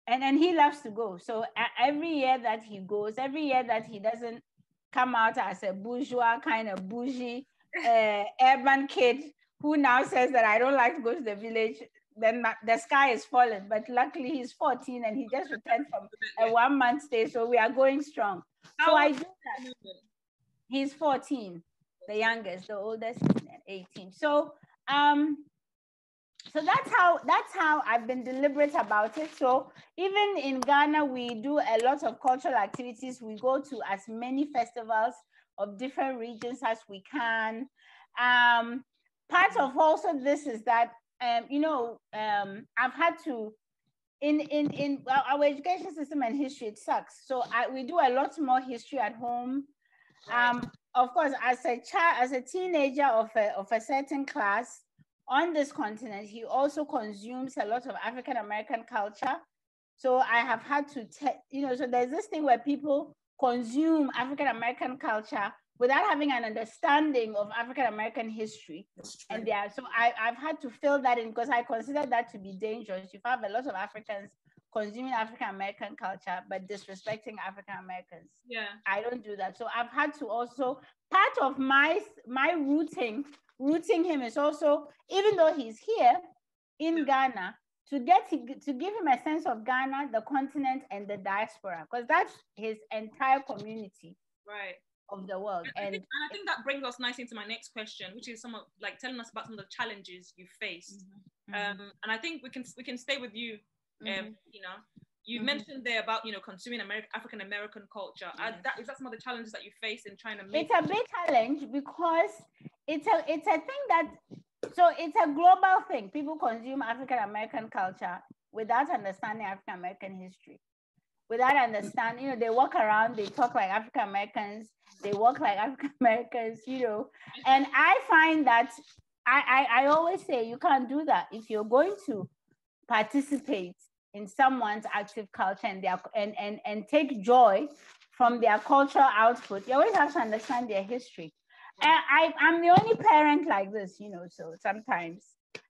[SPEAKER 3] and he loves to go. So every year that he goes, every year that he doesn't come out as a bourgeois, kind of bougie urban kid who now says that I don't like to go to the village, then the sky is falling. But luckily he's 14 and he just returned from a 1-month stay. So we are going strong. So I do that. He's 14, the youngest, the oldest is 18. So so that's how I've been deliberate about it. So even in Ghana, we do a lot of cultural activities. We go to as many festivals of different regions as we can. Part of also this is that I've had to in our education system and history, it sucks. So we do a lot more history at home. of course, as a child, as a teenager of a certain class on this continent, he also consumes a lot of African American culture. So I have had to, so there's this thing where people consume African American culture without having an understanding of African American history. And so I've had to fill that in because I consider that to be dangerous. You have a lot of Africans consuming African American culture, but disrespecting African Americans.
[SPEAKER 1] Yeah.
[SPEAKER 3] I don't do that. So I've had to also, part of my rooting him is also, even though he's here in Ghana, to give him a sense of Ghana, the continent, and the diaspora, because that's his entire community.
[SPEAKER 1] Right.
[SPEAKER 3] Of the world.
[SPEAKER 1] And I think that brings us nicely into my next question, which is some of, like, telling us about some of the challenges you faced. And I think we can stay with you. You mentioned there about consuming African American culture. Is that some of the challenges that you face in trying to make?
[SPEAKER 3] It's a big challenge because it's a thing that, so it's a global thing. People consume African American culture without understanding African American history, without understanding. They walk around, they talk like African Americans, they walk like African Americans, and I find that I always say you can't do that. If you're going to participate in someone's active culture and take joy from their cultural output, you always have to understand their history. And I'm the only parent like this, so sometimes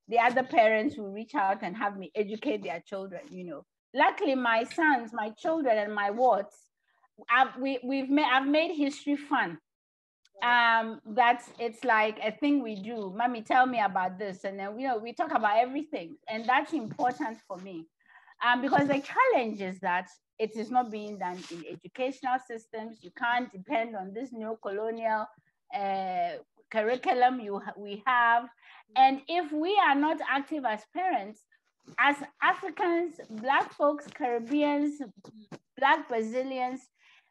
[SPEAKER 3] the other parents will reach out and have me educate their children, Luckily, my sons, my children, and my wards, I've made history fun. It's like a thing we do. Mommy, tell me about this, and then we talk about everything, and that's important for me. Because the challenge is that it is not being done in educational systems. You can't depend on this neo-colonial curriculum we have, and if we are not active as parents, as Africans, Black folks, Caribbeans, Black Brazilians,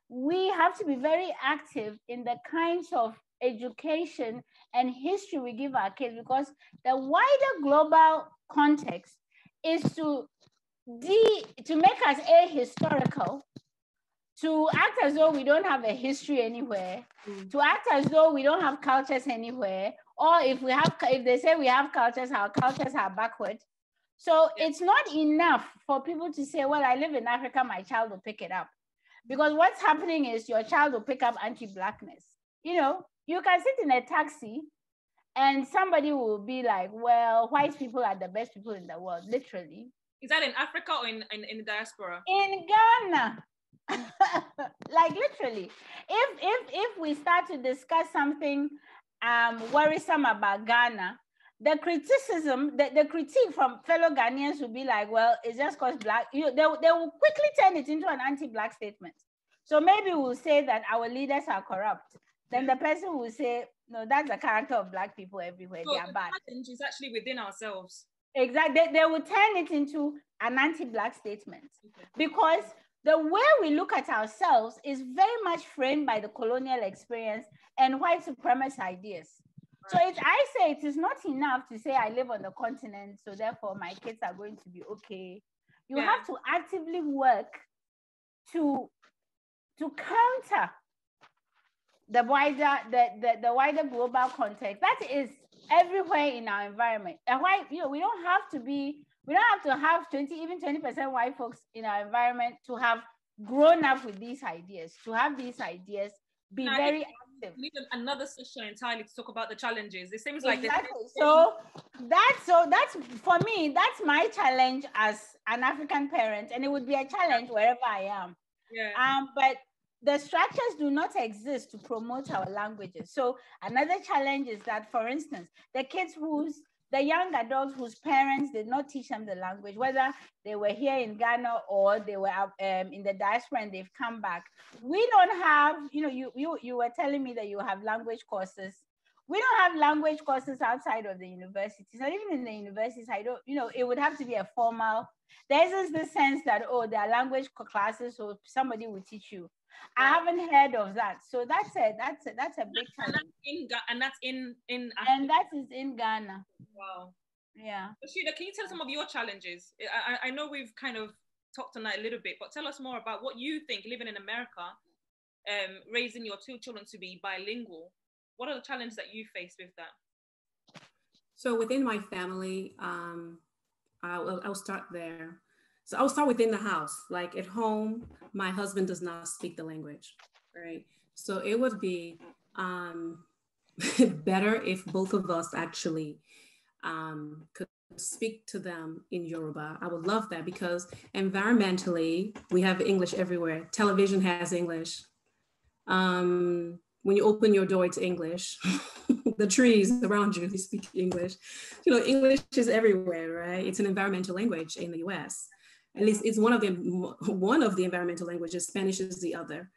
[SPEAKER 3] we have to be very active in the kinds of education and history we give our kids, because the wider global context is to make us ahistorical, to act as though we don't have a history anywhere, to act as though we don't have cultures anywhere, or if they say we have cultures, our cultures are backward. So it's not enough for people to say, well, I live in Africa, my child will pick it up. Because what's happening is your child will pick up anti-Blackness. You can sit in a taxi and somebody will be like, well, white people are the best people in the world, literally.
[SPEAKER 1] Is that in Africa or in the diaspora?
[SPEAKER 3] In Ghana. Like literally. If we start to discuss something worrisome about Ghana, the criticism, the critique from fellow Ghanaians will be like, well, it's just because Black, they will quickly turn it into an anti-Black statement. So maybe we'll say that our leaders are corrupt. Then the person will say, no, that's the character of Black people everywhere. So they are bad.
[SPEAKER 1] The challenge is actually within ourselves.
[SPEAKER 3] Exactly. They will turn it into an anti-Black statement. Because the way we look at ourselves is very much framed by the colonial experience and white supremacist ideas. So I say it is not enough to say I live on the continent, so therefore my kids are going to be okay. You have to actively work to counter the wider global context that is everywhere in our environment. And why we don't have to have 20% white folks in our environment to have grown up with these ideas, to have these ideas be very active.
[SPEAKER 1] We need another session entirely to talk about the challenges. It seems like
[SPEAKER 3] so that's for me, that's my challenge as an African parent, and it would be a challenge wherever I am. But the structures do not exist to promote our languages. So another challenge is that, for instance, the young adults whose parents did not teach them the language, whether they were here in Ghana or they were in the diaspora and they've come back. We don't have, you were telling me that you have language courses. We don't have language courses outside of the universities. Not even in the universities, it would have to be a formal. There's this sense that, there are language classes, so somebody will teach you. I haven't heard of that. So that's a big challenge.
[SPEAKER 1] And that's in
[SPEAKER 3] and that is in Ghana.
[SPEAKER 1] Wow.
[SPEAKER 3] Yeah.
[SPEAKER 1] Rashida, can you tell some of your challenges? I know we've kind of talked on that a little bit, but tell us more about what you think living in America raising your two children to be bilingual. What are the challenges that you face with that?
[SPEAKER 4] So within my family, I'll start there. So I'll start within the house. Like at home, my husband does not speak the language, right? So it would be better if both of us actually could speak to them in Yoruba. I would love that because environmentally, we have English everywhere. Television has English. When you open your door, it's English. The trees around you, they speak English. You know, English is everywhere, right? It's an environmental language in the US. At least it's one of the environmental languages. Spanish is the other.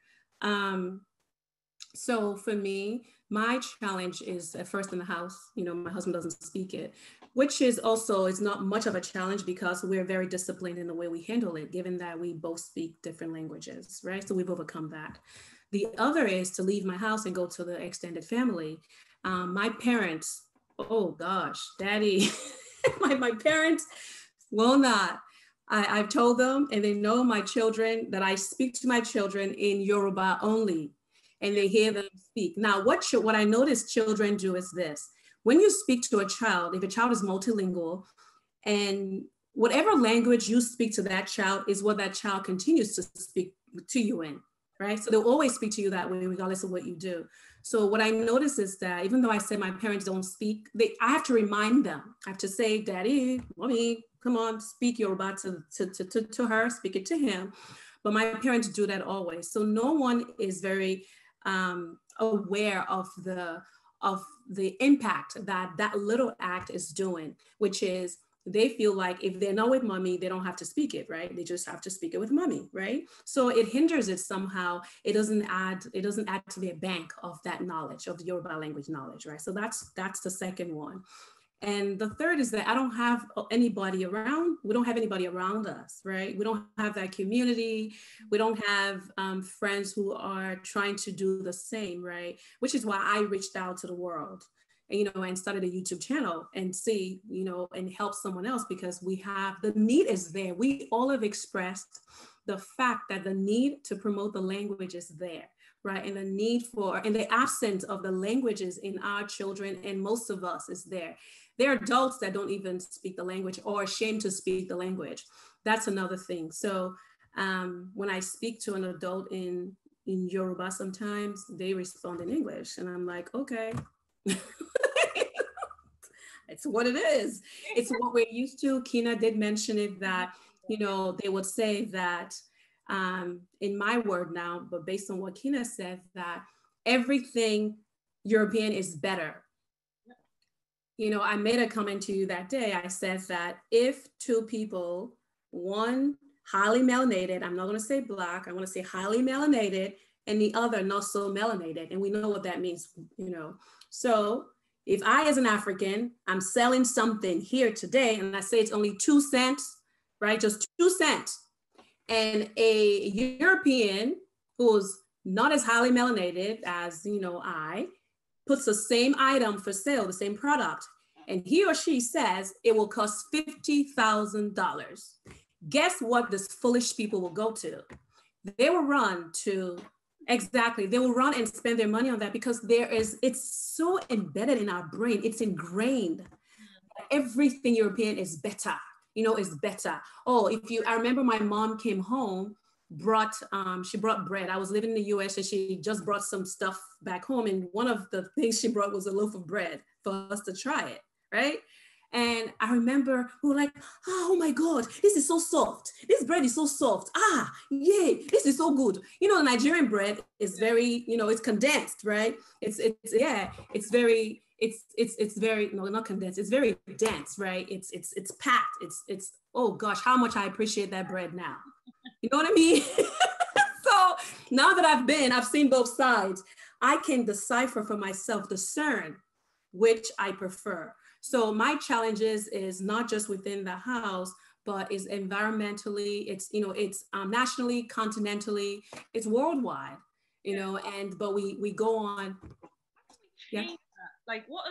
[SPEAKER 4] So for me, my challenge is at first in the house, you know, my husband doesn't speak it, which is also, it's not much of a challenge because we're very disciplined in the way we handle it, given that we both speak different languages, right? So we've overcome that. The other is to leave my house and go to the extended family. My parents, oh gosh, daddy, my parents will not. I've told them, and they know my children, that I speak to my children in Yoruba only, and they hear them speak. Now, what I notice children do is this. When you speak to a child, if a child is multilingual, and whatever language you speak to that child is what that child continues to speak to you in, right? So they'll always speak to you that way, regardless of what you do. So what I notice is that even though I say my parents don't speak, I have to remind them. I have to say, Daddy, Mommy, come on, speak Yoruba to her, speak it to him. But my parents do that always. So no one is very aware of the impact that little act is doing, which is they feel like if they're not with mommy, they don't have to speak it, right? They just have to speak it with mommy, right? So it hinders it somehow. It doesn't add to their bank of that knowledge, of the Yoruba language knowledge, right? So that's the second one. And the third is that I don't have anybody around. We don't have anybody around us, right? We don't have that community. We don't have friends who are trying to do the same, right? Which is why I reached out to the world, and started a YouTube channel and and help someone else, because the need is there. We all have expressed the fact that the need to promote the language is there, right? And the need and the absence of the languages in our children and most of us is there. There are adults that don't even speak the language or are ashamed to speak the language. That's another thing. So when I speak to an adult in Yoruba, sometimes they respond in English and I'm like, okay. It's what it is. It's what we're used to. Kinna did mention it, that, they would say that in my word now, but based on what Kinna said, that everything European is better. I made a comment to you that day. I said that if two people, one highly melanated, I'm not going to say black, I want to say highly melanated, and the other not so melanated, and we know what that means, So if I, as an African, I'm selling something here today, and I say it's only 2 cents, right? Just 2 cents. And a European who's not as highly melanated as, I, puts the same item for sale, the same product, and he or she says it will cost $50,000. Guess what this foolish people will go to? They will run and spend their money on that, because it's so embedded in our brain. It's ingrained. Everything European is better, is better. Oh, I remember my mom came home, she brought bread. I was living in the US and she just brought some stuff back home. And one of the things she brought was a loaf of bread for us to try it, right? And I remember we were like, oh my God, this is so soft. This bread is so soft. Yay, this is so good. The Nigerian bread is very, it's condensed, right? It's very, no, not condensed. It's very dense, right? It's packed. It's, oh gosh, how much I appreciate that bread now. You know what I mean? So now that I've seen both sides, I can decipher for myself, discern which I prefer. So my challenges is not just within the house, but is environmentally, it's nationally, continentally, it's worldwide, but we go on.
[SPEAKER 1] Yeah. Like what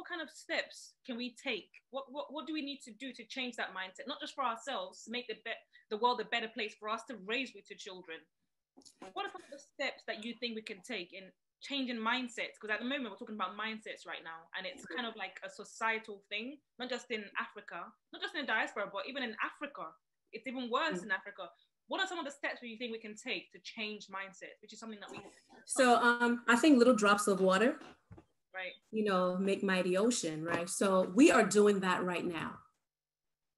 [SPEAKER 1] kind of steps can we take? What do we need to do to change that mindset? Not just for ourselves, to make the world a better place for us to raise with the children. what are some of the steps that you think we can take in changing mindsets? Because at the moment we're talking about mindsets right now, and it's kind of like a societal thing, not just in Africa, not just in the diaspora, but even in Africa. It's even worse in Africa. What are some of the steps that you think we can take to change mindset, which is something that we...
[SPEAKER 4] So I think little drops of water,
[SPEAKER 1] right,
[SPEAKER 4] you know, make mighty ocean, right? So we are doing that right now.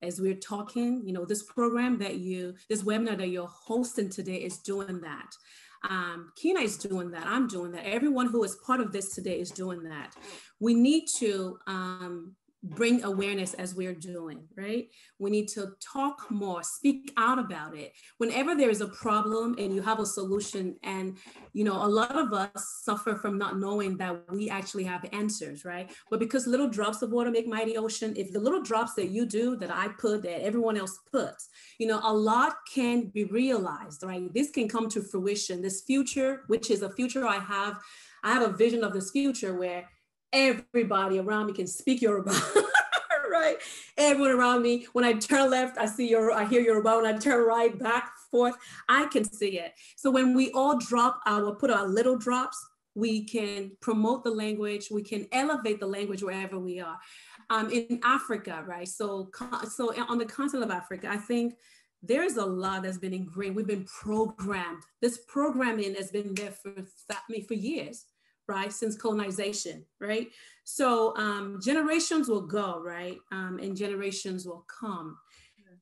[SPEAKER 4] As we're talking, you know, this webinar that you're hosting today is doing that. Kinna is doing that. I'm doing that. Everyone who is part of this today is doing that. We need to bring awareness as we're doing, right? We need to talk more, speak out about it. Whenever there is a problem and you have a solution, and, you know, a lot of us suffer from not knowing that we actually have answers, right? But because little drops of water make mighty ocean, if the little drops that you do, that I put, that everyone else puts, you know, a lot can be realized, right? This can come to fruition. This future, which is a future I have a vision of this future where everybody around me can speak Yoruba, right? Everyone around me, when I turn left, I hear Yoruba. When I turn right, back, forth, I can see it. So when we all put our little drops, we can promote the language, we can elevate the language wherever we are. In Africa, right? So on the continent of Africa, I think there's a lot that's been ingrained. We've been programmed. This programming has been there for years, right? Since colonization, right? So generations will go, right? And generations will come.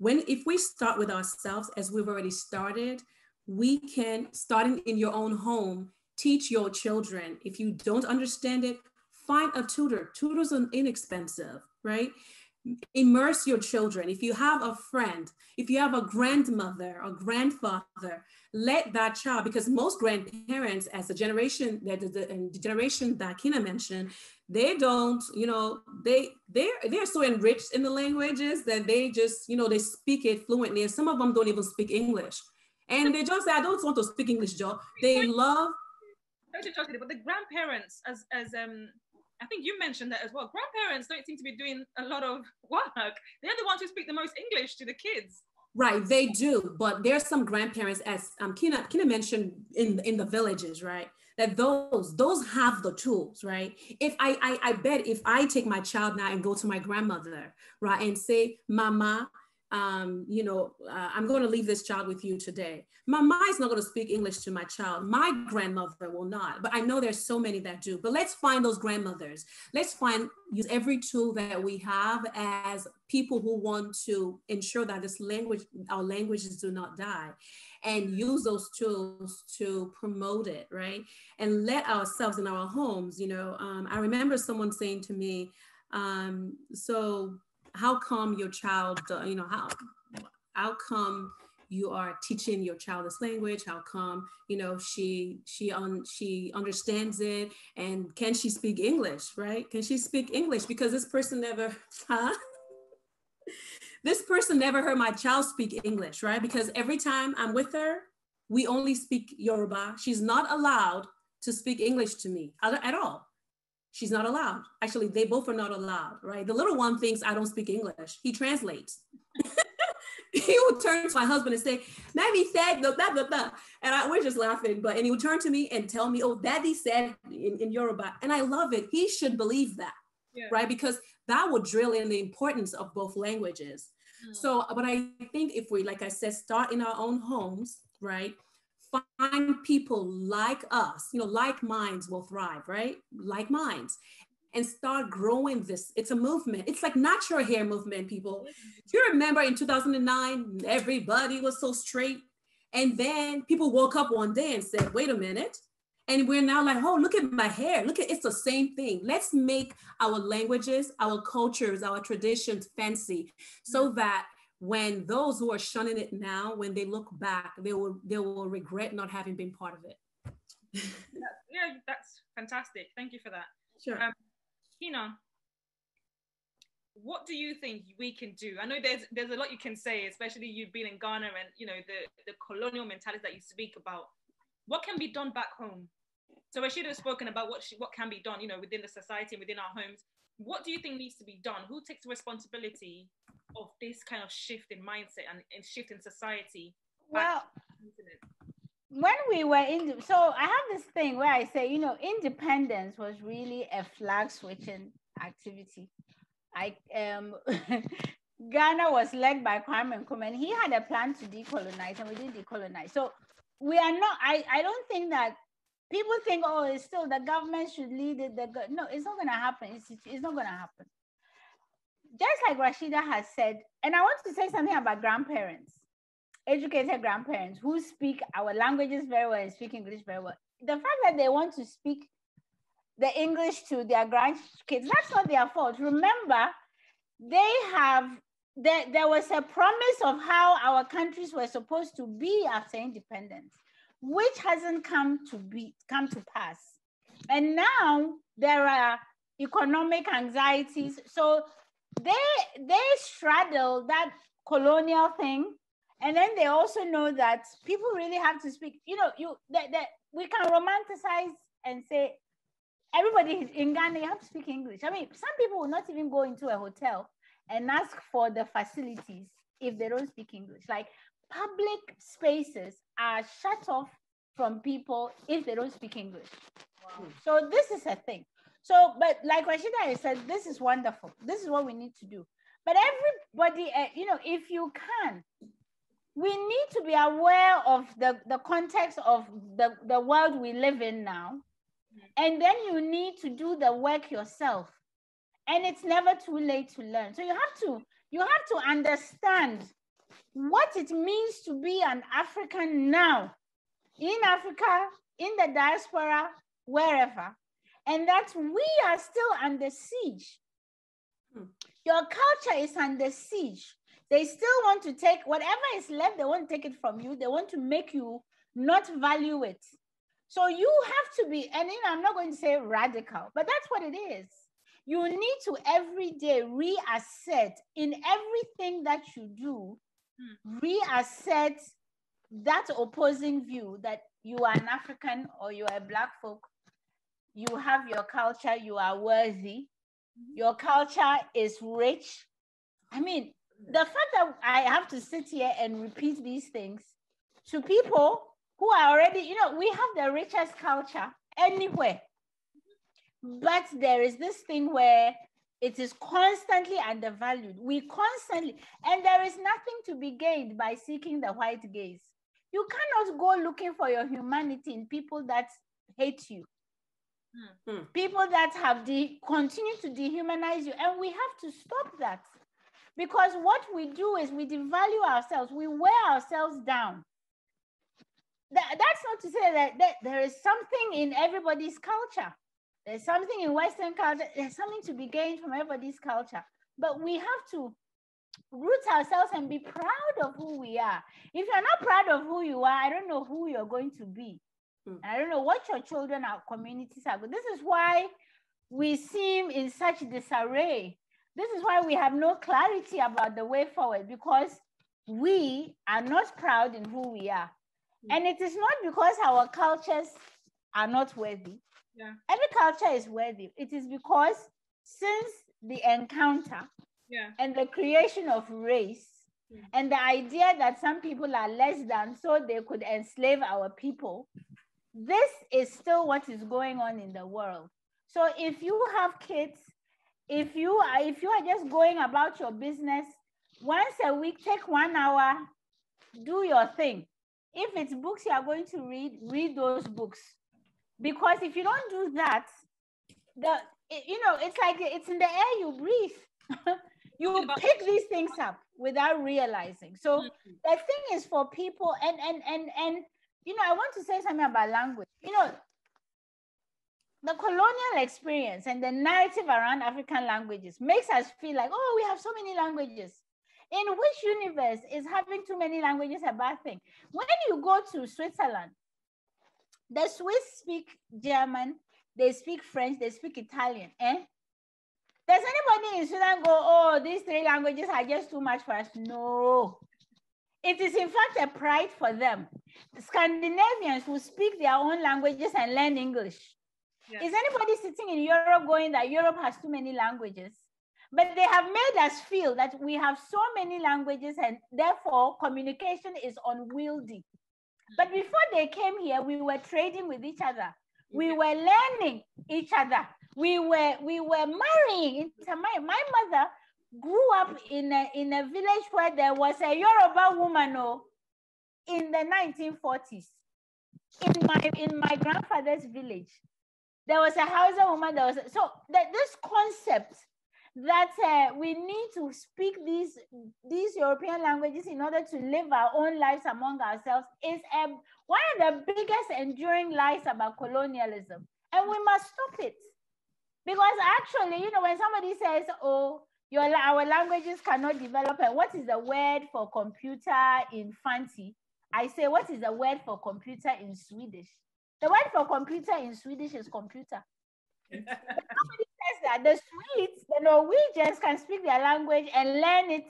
[SPEAKER 4] If we start with ourselves, as we've already started, we can, starting in your own home, teach your children. If you don't understand it, find a tutor. Tutors are inexpensive, right? Immerse your children. If you have a friend, if you have a grandmother or grandfather, let that child, because most grandparents, as the generation that Kinna mentioned, they don't, you know, they're so enriched in the languages that they just, you know, they speak it fluently, and some of them don't even speak English, and they just say, I don't want to speak English, Joe. They love.
[SPEAKER 1] But the grandparents, as I think you mentioned that as well. Grandparents don't seem to be doing a lot of work. They're the ones who speak the most English to the kids.
[SPEAKER 4] Right, they do, but there's some grandparents, as Kinna mentioned, in the villages, right? That those have the tools, right? If I bet if I take my child now and go to my grandmother, right, and say, Mama, you know, I'm going to leave this child with you today. Mama is not going to speak English to my child. My grandmother will not, but I know there's so many that do. But let's find those grandmothers. Let's use every tool that we have as people who want to ensure that our languages do not die, and use those tools to promote it, right? And let ourselves in our homes, you know, I remember someone saying to me, so how come your child, you know, how come you are teaching your child this language? How come, you know, she understands it, and can she speak English, right? Can she speak English? Because this person never, this person never heard my child speak English, right? Because every time I'm with her, we only speak Yoruba. She's not allowed to speak English to me at all. She's not allowed. Actually, they both are not allowed, right? The little one thinks I don't speak English. He translates. He would turn to my husband and say, Mommy said, blah, blah, blah. And we're just laughing, and he would turn to me and tell me, oh, Daddy said in Yoruba. And I love it. He should believe that, right? Because that would drill in the importance of both languages. So, but I think if we, like I said, start in our own homes, right? Find people like us, you know, like minds will thrive, right? Like minds. And start growing this. It's a movement. It's like natural hair movement, people. Do you remember in 2009, everybody was so straight? And then people woke up one day and said, wait a minute. And we're now like, oh, look at my hair. Look at, it's the same thing. Let's make our languages, our cultures, our traditions fancy, so that when those who are shunning it now, when they look back, they will regret not having been part of it.
[SPEAKER 1] Yeah, that's fantastic. Thank you for that.
[SPEAKER 4] Sure.
[SPEAKER 1] Kinna, what do you think we can do? I know there's a lot you can say, especially you've been in Ghana, and you know the colonial mentality that you speak about. What can be done back home? So Rashida has spoken about what can be done, you know, within the society and within our homes. What do you think needs to be done? Who takes the responsibility of this kind of shift in mindset and shift in society?
[SPEAKER 3] Well, when we were in, so I have this thing where I say, you know, independence was really a flag switching activity. Ghana was led by Kwame Nkrumah, and he had a plan to decolonize, and we did decolonize. So we are not, I don't think that people think, oh, it's still the government should lead it. No, it's not going to happen. It's not going to happen. Just like Rashida has said, and I want to say something about grandparents, educated grandparents who speak our languages very well and speak English very well. The fact that they want to speak the English to their grandkids, that's not their fault. Remember, there was a promise of how our countries were supposed to be after independence, which hasn't come to pass. And now there are economic anxieties. So they straddle that colonial thing. And then they also know that people really have to speak, you know, we can romanticize and say, everybody in Ghana, you have to speak English. I mean, some people will not even go into a hotel and ask for the facilities if they don't speak English. Like, public spaces are shut off from people if they don't speak English. Wow. So this is a thing. So, but like Rashida said, this is wonderful. This is what we need to do. But everybody, you know, if you can, we need to be aware of the context of the world we live in now. And then you need to do the work yourself. And it's never too late to learn. So you have to understand what it means to be an African now, in Africa, in the diaspora, wherever. And that we are still under siege. Your culture is under siege. They still want to take whatever is left, they want to take it from you. They want to make you not value it. So you have to be, and you know, I'm not going to say radical, but that's what it is. You need to every day reassert in everything that you do, reassert that opposing view that you are an African or you are a Black folk, you have your culture, you are worthy, your culture is rich. I mean, the fact that I have to sit here and repeat these things to people who are already, you know, we have the richest culture anywhere. But there is this thing where it is constantly undervalued. We constantly, and there is nothing to be gained by seeking the white gaze. You cannot go looking for your humanity in people that hate you. People that have continue to dehumanize you. And we have to stop that. Because what we do is we devalue ourselves. We wear ourselves down. That's not to say that there is something in everybody's culture. There's something in Western culture. There's something to be gained from everybody's culture. But we have to root ourselves and be proud of who we are. If you're not proud of who you are, I don't know who you're going to be. I don't know what your children or communities are. But this is why we seem in such disarray. This is why we have no clarity about the way forward, because we are not proud in who we are. And it is not because our cultures are not worthy. Yeah. Every culture is worthy. It is because since the encounter and the creation of race and the idea that some people are less than so they could enslave our people, this is still what is going on in the world. So if you have kids, if you are just going about your business, once a week, take 1 hour, do your thing. If it's books you are going to read those books. Because if you don't do that, it's like it's in the air you breathe. You pick these things up without realizing. So the thing is for people, and you know, I want to say something about language. You know, the colonial experience and the narrative around African languages makes us feel like, oh, we have so many languages. In which universe is having too many languages a bad thing? When you go to Switzerland, the Swiss speak German, they speak French, they speak Italian. Does anybody in Sweden go, oh, these 3 languages are just too much for us? No. It is in fact a pride for them. The Scandinavians will speak their own languages and learn English. Yes. Is anybody sitting in Europe going that Europe has too many languages? But they have made us feel that we have so many languages and therefore communication is unwieldy. But before they came here, we were trading with each other. We were learning each other. We were marrying. My mother grew up in a village where there was a Yoruba woman in the 1940s. In my grandfather's village, there was a Hausa woman. This concept that we need to speak these European languages in order to live our own lives among ourselves is one of the biggest enduring lies about colonialism. And we must stop it. Because actually, when somebody says, oh, our languages cannot develop, and what is the word for computer in Fanti? I say, what is the word for computer in Swedish? The word for computer in Swedish is computer. But somebody says that the Swedes, the Norwegians can speak their language and learn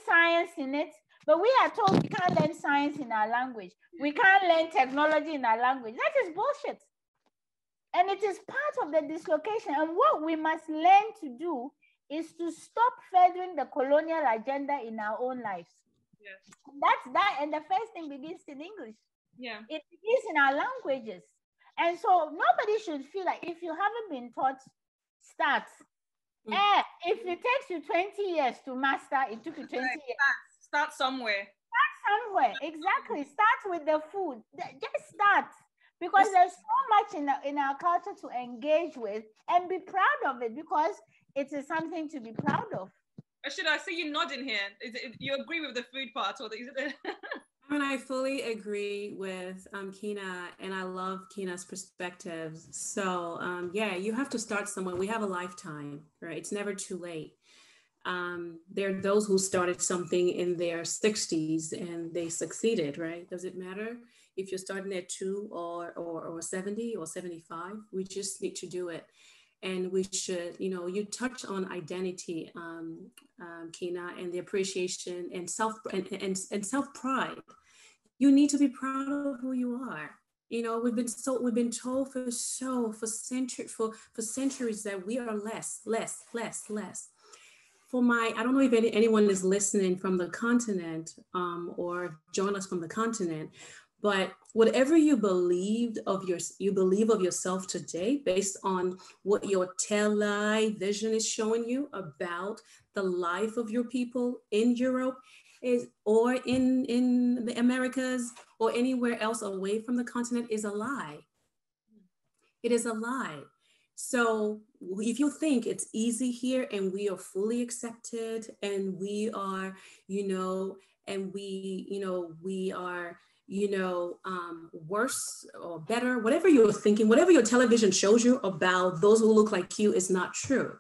[SPEAKER 3] science in it, but we are told we can't learn science in our language. We can't learn technology in our language. That is bullshit. And it is part of the dislocation. And what we must learn to do is to stop furthering the colonial agenda in our own lives.
[SPEAKER 1] Yes.
[SPEAKER 3] That's that. And the first thing begins in English.
[SPEAKER 1] Yeah.
[SPEAKER 3] It begins in our languages. And so nobody should feel like if you haven't been taught, start. If it takes you 20 years to master, it took you 20 years.
[SPEAKER 1] Start somewhere.
[SPEAKER 3] Start somewhere. Exactly. Start with the food. Just start. Because there's so much in our culture to engage with and be proud of it, because it is something to be proud of.
[SPEAKER 1] Should I see you nodding here? You agree with the food part, or
[SPEAKER 4] I fully agree with Kinna, and I love Kinna's perspectives. So yeah, you have to start somewhere. We have a lifetime, right? It's never too late. There are those who started something in their 60s and they succeeded, right? Does it matter if you're starting at 2 or 70 or 75? We just need to do it. And we should, you touch on identity, Kinna, and the appreciation and self-pride. You need to be proud of who you are. We've been told for centuries that we are less. I don't know if anyone is listening from the continent or join us from the continent, but whatever you believe of yourself today, based on what your television is showing you about the life of your people in Europe, or in the Americas, or anywhere else away from the continent, is a lie. It is a lie. So if you think it's easy here and we are fully accepted and we are, worse or better, whatever you're thinking, whatever your television shows you about those who look like you is not true.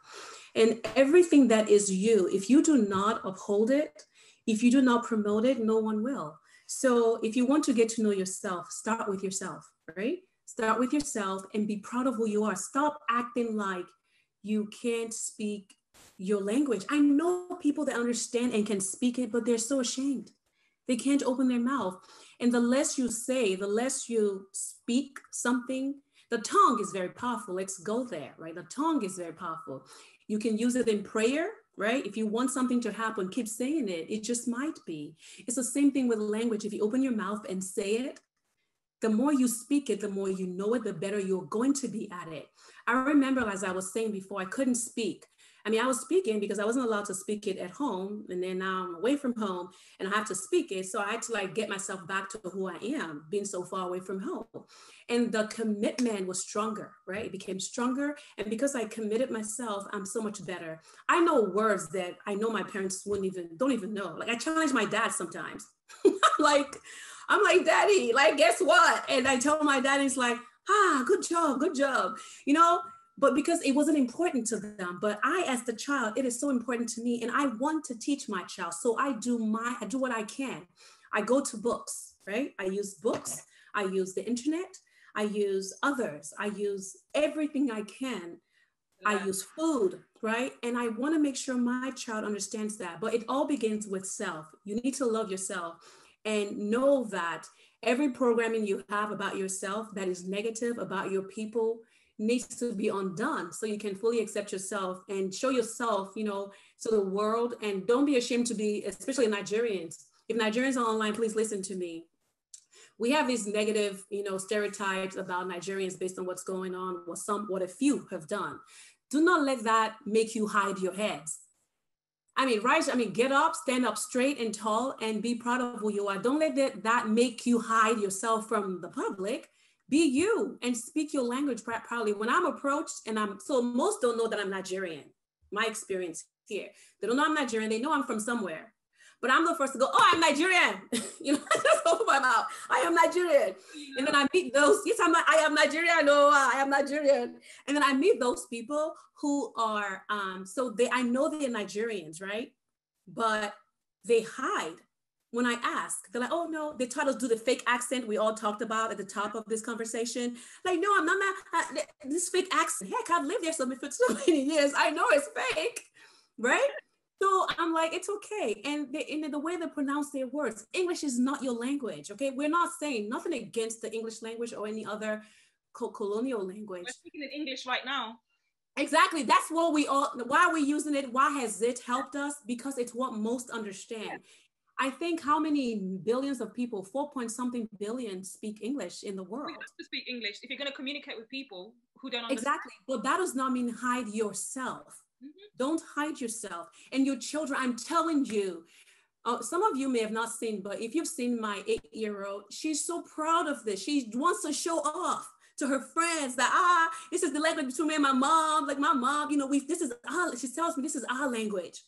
[SPEAKER 4] And everything that is you, if you do not uphold it, if you do not promote it, no one will. So if you want to get to know yourself, start with yourself, right? Start with yourself and be proud of who you are. Stop acting like you can't speak your language. I know people that understand and can speak it, but they're so ashamed. They can't open their mouth. And the less you say, the less you speak something. The tongue is very powerful. Let's go there, right? The tongue is very powerful. You can use it in prayer, right? If you want something to happen, keep saying it. It just might be. It's the same thing with language. If you open your mouth and say it, the more you speak it, the more you know it, the better you're going to be at it. I remember, as I was saying before, I couldn't speak. I was speaking because I wasn't allowed to speak it at home. And then now I'm away from home and I have to speak it. So I had to get myself back to who I am, being so far away from home. And the commitment was stronger, right? It became stronger. And because I committed myself, I'm so much better. I know words that I know my parents don't even know. I challenge my dad sometimes. I'm like, Daddy, guess what? And I tell my dad, and he's like, good job. But because it wasn't important to them, but I, as the child, it is so important to me. And I want to teach my child. So I do what I can. I go to books, right? I use books. I use the internet. I use others. I use everything I can. I use food, right? And I want to make sure my child understands that. But it all begins with self. You need to love yourself and know that every programming you have about yourself that is negative about your people needs to be undone so you can fully accept yourself and show yourself, to the world. And don't be ashamed to be, especially Nigerians. If Nigerians are online, please listen to me. We have these negative, stereotypes about Nigerians based on what's going on, what a few have done. Do not let that make you hide your heads. Get up, stand up straight and tall, and be proud of who you are. Don't let that make you hide yourself from the public. Be you and speak your language proudly. When I'm approached, so most don't know that I'm Nigerian. My experience here, they don't know I'm Nigerian. They know I'm from somewhere, but I'm the first to go, oh, I'm Nigerian. I just open my mouth. I am Nigerian. And then I meet those, yes, I am Nigerian. No, I am Nigerian. And then I meet those people who are, I know they're Nigerians, right? But they hide. When I ask, they're like, oh no, they try to do the fake accent we all talked about at the top of this conversation. Like, no, I'm not this fake accent. Heck, I've lived there for so many years. I know it's fake, right? So I'm like, it's okay. And the way they pronounce their words, English is not your language, okay? We're not saying nothing against the English language or any other colonial language.
[SPEAKER 1] We're speaking in English right now.
[SPEAKER 4] Exactly. That's what why are we using it? Why has it helped us? Because it's what most understand. Yeah. I think how many billions of people, 4-point-something billion, speak English in the world.
[SPEAKER 1] We have to speak English if you're going to communicate with people who don't understand.
[SPEAKER 4] Exactly. But that does not mean hide yourself. Mm-hmm. Don't hide yourself. And your children, I'm telling you, some of you may have not seen, but if you've seen my 8-year-old, she's so proud of this. She wants to show off to her friends that, this is the language between me and my mom. Like my mom, she tells me this is our language.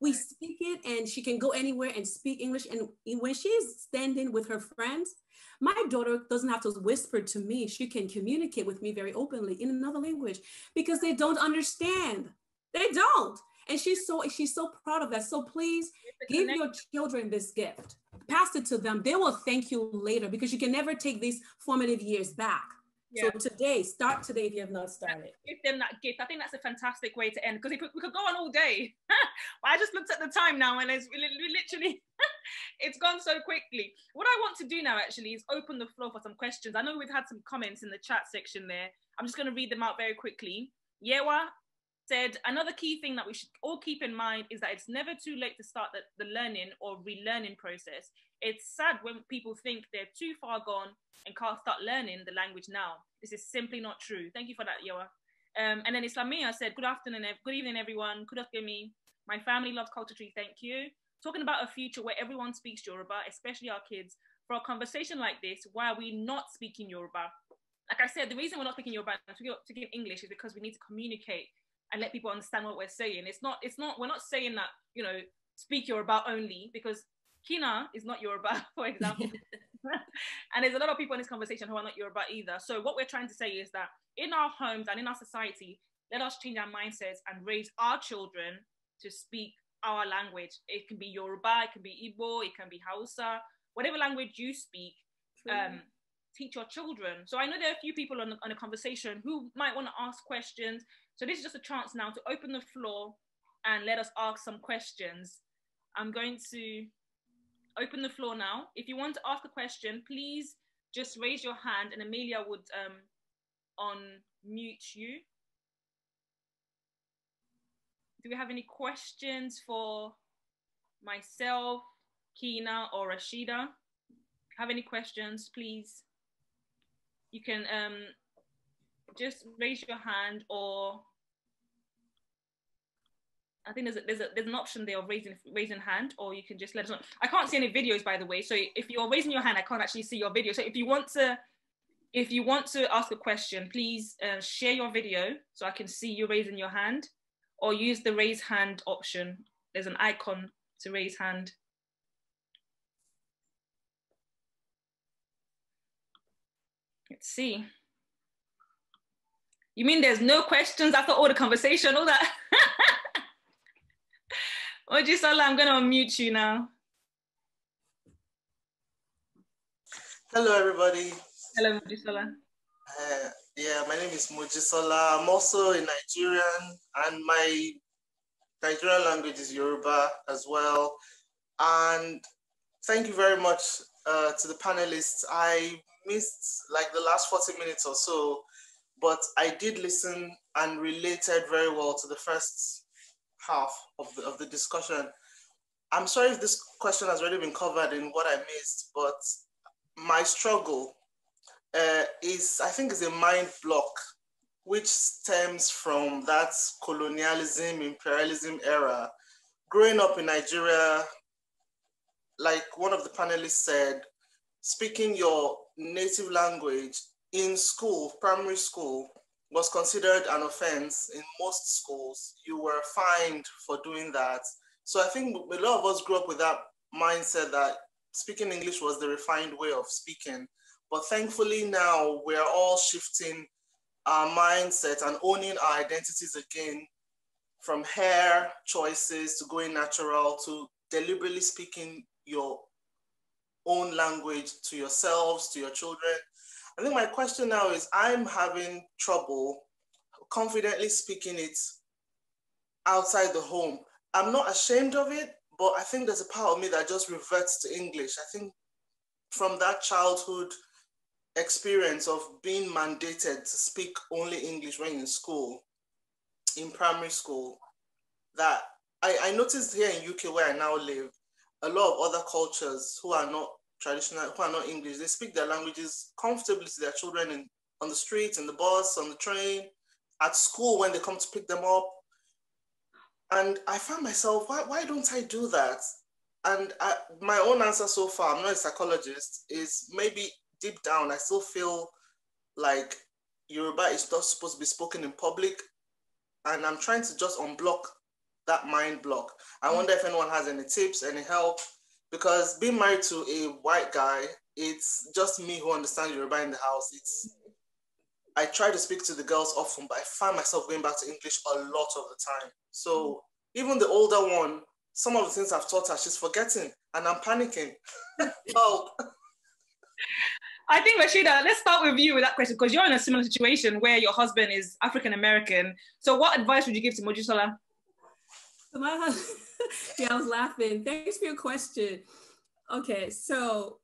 [SPEAKER 4] We speak it, and she can go anywhere and speak English. And when she's standing with her friends, my daughter doesn't have to whisper to me. She can communicate with me very openly in another language because they don't understand. They don't. And she's so proud of that. So please give your children this gift. Pass it to them. They will thank you later because you can never take these formative years back. Yeah. So start today if you have not started.
[SPEAKER 1] Give them that gift. I think that's a fantastic way to end because we could go on all day. But I just looked at the time now and it's literally, it's gone so quickly. What I want to do now actually is open the floor for some questions. I know we've had some comments in the chat section there. I'm just going to read them out very quickly. Yewa said, another key thing that we should all keep in mind is that it's never too late to start the learning or relearning process. It's sad when people think they're too far gone and can't start learning the language now. This is simply not true. Thank you for that, Yewa. And then Islamia said, good evening, everyone. Kudafgemi. My family loves culture tree. Thank you. Talking about a future where everyone speaks Yoruba, especially our kids. For a conversation like this, why are we not speaking Yoruba? Like I said, the reason we're not speaking Yoruba to give English is because we need to communicate and let people understand what we're saying. We're not saying that, speak Yoruba only, because Kinna is not Yoruba, for example. And there's a lot of people in this conversation who are not Yoruba either. So what we're trying to say is that in our homes and in our society, let us change our mindsets and raise our children to speak our language. It can be Yoruba, it can be Igbo, it can be Hausa, whatever language you speak, teach your children. So I know there are a few people on a conversation who might want to ask questions. So this is just a chance now to open the floor and let us ask some questions. I'm going to open the floor now. If you want to ask a question, please just raise your hand and Amelia would unmute you. Do we have any questions for myself, Kinna, or Rashida? Have any questions, please? You can just raise your hand, or I think there's an option there of raising hand, or you can just let us know. I can't see any videos, by the way, so if you're raising your hand, I can't actually see your video. So if you want to ask a question, please share your video so I can see you raising your hand, or use the raise hand option. There's an icon to raise hand. Let's see. You mean there's no questions after all the conversation, all that? Mojisola, I'm going to unmute you now.
[SPEAKER 5] Hello, everybody.
[SPEAKER 1] Hello, Mojisola.
[SPEAKER 5] Yeah, my name is Mojisola. I'm also a Nigerian, and my Nigerian language is Yoruba as well. And thank you very much to the panelists. I missed like the last 40 minutes or so, but I did listen and related very well to the first half of the discussion. I'm sorry if this question has already been covered in what I missed, but my struggle is, I think, is a mind block, which stems from that colonialism, imperialism era. Growing up in Nigeria, like one of the panelists said, speaking your native language in school, primary school, was considered an offense in most schools. You were fined for doing that. So I think a lot of us grew up with that mindset that speaking English was the refined way of speaking. But thankfully now we're all shifting our mindset and owning our identities again, from hair choices to going natural to deliberately speaking your own language to yourselves, to your children. I think my question now is, I'm having trouble confidently speaking it outside the home. I'm not ashamed of it, but I think there's a part of me that just reverts to English. I think from that childhood experience of being mandated to speak only English when in school, in primary school, that I noticed here in UK where I now live, a lot of other cultures who are not traditional, who are not English, they speak their languages comfortably to their children on the street, in the bus, on the train, at school when they come to pick them up. And I found myself, why don't I do that? And my own answer so far, I'm not a psychologist, is maybe deep down, I still feel like Yoruba is not supposed to be spoken in public. And I'm trying to just unblock that mind block. I wonder if anyone has any tips, any help, because being married to a white guy, it's just me who understands Yoruba in the house. I try to speak to the girls often, but I find myself going back to English a lot of the time. So even the older one, some of the things I've taught her, she's forgetting, and I'm panicking. Help.
[SPEAKER 1] I think, Rashida, let's start with you with that question, because you're in a similar situation where your husband is African-American. So what advice would you give to Mojisola?
[SPEAKER 4] So my husband, yeah, I was laughing. Thanks for your question. Okay, so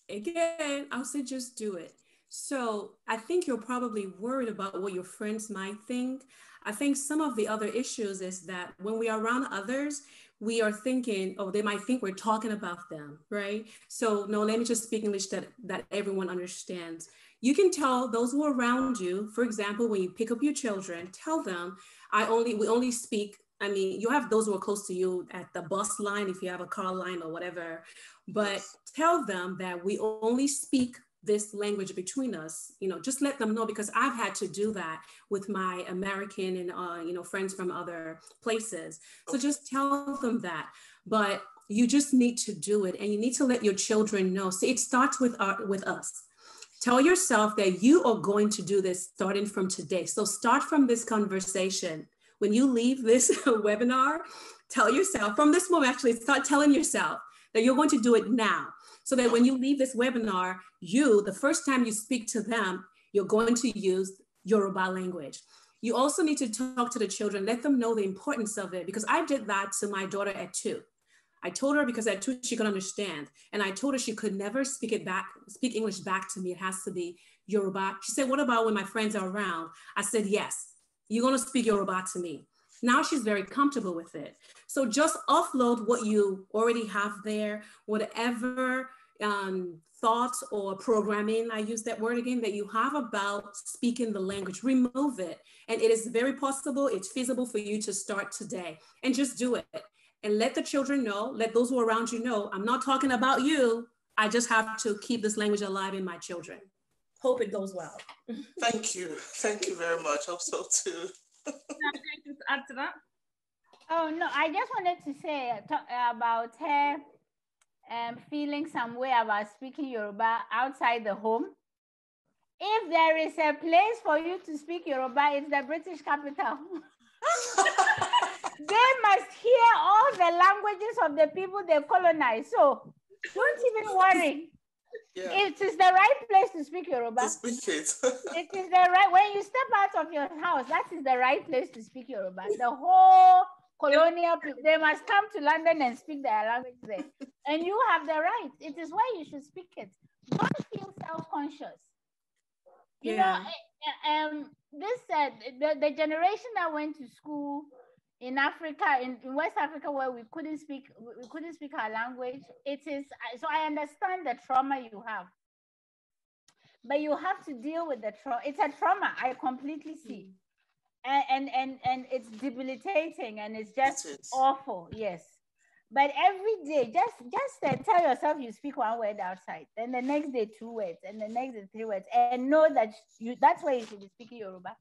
[SPEAKER 4] again, I'll say just do it. So I think you're probably worried about what your friends might think. I think some of the other issues is that when we are around others, we are thinking, oh, they might think we're talking about them, right? So no, let me just speak English that everyone understands. You can tell those who are around you, for example, when you pick up your children, tell them, we only speak, I mean, you have those who are close to you at the bus line, if you have a car line or whatever, but tell them that we only speak this language between us. Just let them know, because I've had to do that with my American and friends from other places. So just tell them that, but you just need to do it, and you need to let your children know. So it starts with us. Tell yourself that you are going to do this starting from today. So start from this conversation. When you leave this webinar, tell yourself from this moment, actually start telling yourself that you're going to do it now. So that when you leave this webinar, the first time you speak to them, you're going to use Yoruba language. You also need to talk to the children, let them know the importance of it, because I did that to my daughter at 2. I told her, because at 2 she could understand, and I told her she could never speak English back to me. It has to be Yoruba. She said, what about when my friends are around? I said, yes, you're going to speak Yoruba to me. Now she's very comfortable with it. So just offload what you already have there, whatever thoughts or programming, I use that word again, that you have about speaking the language, remove it. And it is very possible, it's feasible for you to start today, and just do it. And let the children know, let those who are around you know, I'm not talking about you. I just have to keep this language alive in my children. Hope it goes well.
[SPEAKER 5] Thank you. Thank you very much. Hope so too.
[SPEAKER 1] To add to that?
[SPEAKER 3] Oh, no, I just wanted to say about her feeling some way about speaking Yoruba outside the home. If there is a place for you to speak Yoruba, it's the British capital. They must hear all the languages of the people they colonized. So don't even worry.
[SPEAKER 5] Yeah.
[SPEAKER 3] It is the right place to speak Yoruba.
[SPEAKER 5] To speak it.
[SPEAKER 3] It is the right, when you step out of your house, that is the right place to speak Yoruba. The whole colonial people, they must come to London and speak their language there. And you have the right. It is why you should speak it. Don't feel self-conscious. You know, the generation that went to school in Africa, in West Africa, where we couldn't speak our language, it is, so I understand the trauma you have. but you have to deal with the trauma. It's a trauma, I completely see. And it's debilitating, and it's just awful. Yes. But every day, just tell yourself you speak one word outside, then the next day 2 words, and the next day 3 words, and know that that's why you should be speaking Yoruba.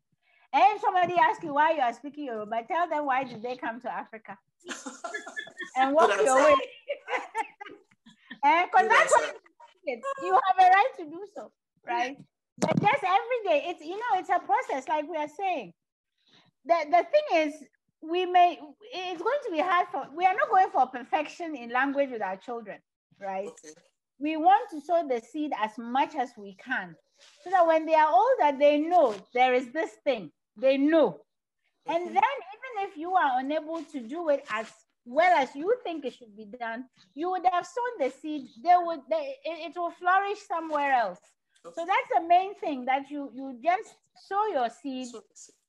[SPEAKER 3] And if somebody asks you why you are speaking Yoruba, tell them why did they come to Africa, and walk your way. Because that's what you have a right to do so, right? But just every day, it's a process, like we are saying. The thing is, it's going to be hard we are not going for perfection in language with our children, right? Okay. We want to sow the seed as much as we can, so that when they are older, they know there is this thing, they know. And then even if you are unable to do it as well as you think it should be done, you would have sown the seed, it will flourish somewhere else. Okay. So that's the main thing, that you just sow your seed